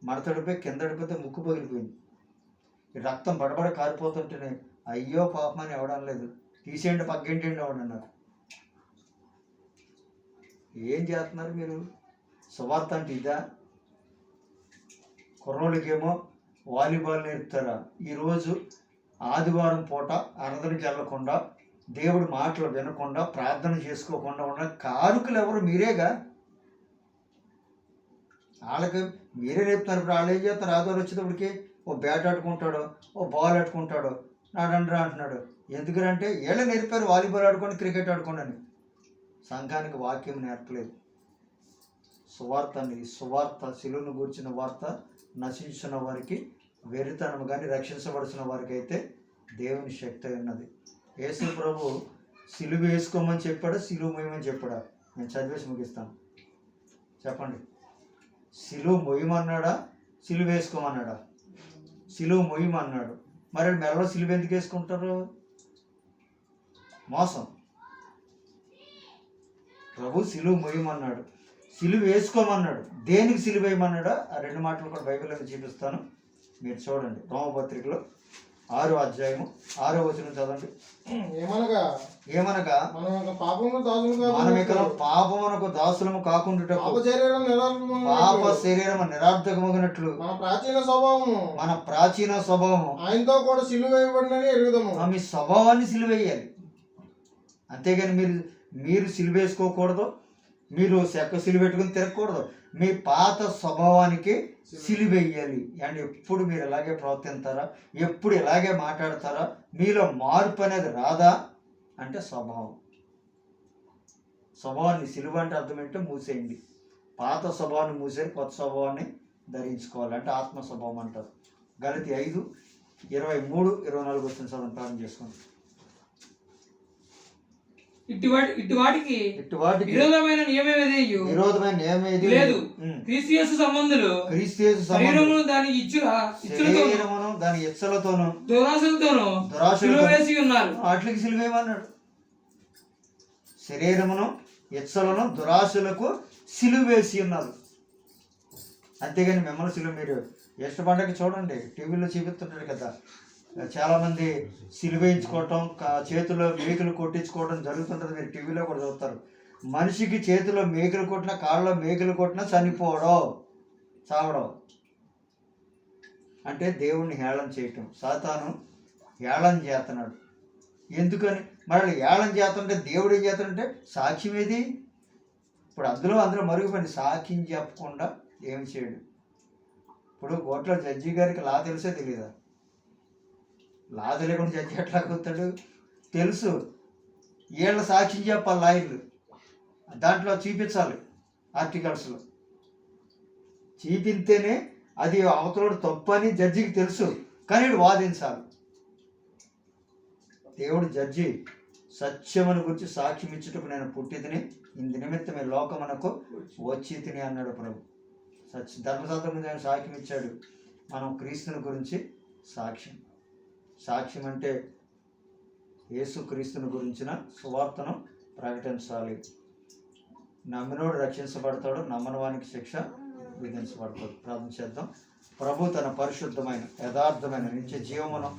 మడతడిపోయి కింద పడిపోతే ముక్కు పగిలిపోయింది. రక్తం బడబడ కారిపోతుంటేనే అయ్యో పాపమని ఎవడం లేదు, తీసేయండి పగ్గేంటండి ఎవడన్నారు. ఏం చేస్తున్నారు మీరు? సువార్త అంటే ఇదా? కుర్రోళ్ళకేమో వాలీబాల్ నేర్పుతారా? ఈరోజు ఆదివారం పూట ఆరాధనకి వెళ్ళకుండా, దేవుడి మాటలు వినకుండా, ప్రార్థన చేసుకోకుండా ఉన్న కారుకులు ఎవరు? మీరేగా. వాళ్ళకి మీరే నేర్పుతారు. ఇప్పుడు వాళ్ళు ఏం చేస్తారు? ఆదివారం వచ్చేటప్పటికి ఓ బ్యాట్ ఆడుకుంటాడు, ఓ బాల్ ఆడుకుంటాడు, నాడండ్రా అంటున్నాడు. ఎందుకంటే వీళ్ళే నేర్పారు వాలీబాల్ ఆడుకోండి, క్రికెట్ ఆడుకోండి అని. సంఘానికి వాక్యం నేర్పలేదు. సువార్త అనేది సువార్త, శిలువను గూర్చిన వార్త నశించిన వారికి వెరితనము, కానీ రక్షించబడిన వారికి అయితే దేవుని శక్తి ఉన్నది. యేసు ప్రభు సిలువ వేసుకోమని చెప్పాడా, సిలువ మొయ్యమని చెప్పాడా? నేను చదివేసి ముగిస్తాను. చెప్పండి. సిలువ మొయ్యమన్నాడా, సిలువ వేసుకోమన్నాడా? సిలువ మొయ్యమన్నాడు. మరి మెడలో సిలువ ఎందుకు వేసుకుంటారు? మోసం. ప్రభు సిలువ మొయ్యమన్నాడు. సిలువ వేసుకోమన్నాడు. దేనికి సిలువ వేయమన్నాడో ఆ రెండు మాటలు కూడా బైబిల్లో చూపిస్తాను, మీరు చూడండి. రోమపత్రికలో 6వ అధ్యాయము 6వ వచనం చదవండి. ఏమనగా మనం ఇక్కడ పాపమునకు దాసులము కాకుండా పాప శరీరము నిరార్థకమగినట్లు మన ప్రాచీన స్వభావము ఆయనతో కూడా సిలువ వేయబడినని ఎరుగుదాము. మీ స్వభావాన్ని సిలువేయాలి, అంతేగాని మీరు సిలువేసుకోకూడదు, మీరు చెక్క సిలువ పెట్టుకుని తిరగకూడదు. మీ పాత స్వభావానికి సిలువేయాలి. అండ్ ఎప్పుడు మీరు ఇలాగే ప్రవర్తిస్తారా, ఎప్పుడు ఇలాగే మాట్లాడతారా, మీలో మార్పు అనేది రాదా అంటే స్వభావాన్ని సిలువ అంటే అర్థం ఏంటో మూసేయండి. పాత స్వభావాన్ని మూసేసి కొత్త స్వభావాన్ని ధరించుకోవాలి, అంటే ఆత్మ స్వభావం అంటారు. గలతీ 5:23-24 వచ్చిన చదవడం ప్రారంభం చేసుకోండి. ఇటువాటికి విరోధమైన నియమం ఏది లేదు. క్రీస్తు యేసు సంబంధులు శరీరమును దాని ఇచ్చలతోను దురాశలతోను సిలువ వేసి ఉన్నారు. వాటికి సిలువేమన్నాడు? శరీరమును ఇచ్చలను దురాశలకు సిలువ వేసి ఉన్నారు. అంతేగాని మిమ్మల్ని సిలువ మీరు ఇష్టపడ్డకి చూడండి, టీవీలో చూపిస్తుంటాడు కదా, చాలామంది సిలువేయించుకోవటం, చేతిలో మేకులు కొట్టించుకోవడం జరుగుతుంటుంది. మీరు టీవీలో కూడా చూస్తారు. మనిషికి చేతిలో మేకులు కొట్టినా, కాళ్ళలో మేకులు కొట్టినా చనిపోవడం, చావడం అంటే దేవుణ్ణి హేళన చేయటం. సాతాను హేళన చేస్తున్నాడు. ఎందుకని? మరి హేళన చేస్తుంటే దేవుడు ఏం చేస్తాడంటే సాక్ష్యం ఏది? ఇప్పుడు అందులో మరుగుపడి సాక్ష్యం చెప్పకుండా ఏమి చేయడు. ఇప్పుడు కోర్టులో జడ్జి గారికి లా తెలిసే తెలీదా? లా తెలియకుండా జడ్జి ఎట్లా కూతాడు? తెలుసు. వీళ్ళ సాక్ష్యం చెప్పాలి, లాయర్లు దాంట్లో చూపించాలి, ఆర్టికల్స్లో చూపిస్తేనే అది అవతలోడు తప్పు అని జడ్జికి తెలుసు, కానీ వీడు వాదించాలి. దేవుడు జడ్జి సత్యమును గురించి సాక్ష్యం ఇచ్చుటకు నేను పుట్టితిని, ఇందు నిమిత్తమే లోకమునకు వచ్చి తిని అన్నాడు ప్రభు. ధర్మశాస్త్రం మీద ఆయన సాక్ష్యం ఇచ్చాడు. మనం క్రీస్తుని గురించి సాక్ష్యం అంటే యేసు క్రీస్తుని గురించిన సువార్తను ప్రకటించాలి. నమ్మినోడు రక్షించబడతాడు, నమ్మని వానికి శిక్ష విధించబడతాడు. ప్రార్థన చేద్దాం. ప్రభు తన పరిశుద్ధమైన యథార్థమైన నిత్య జీవమును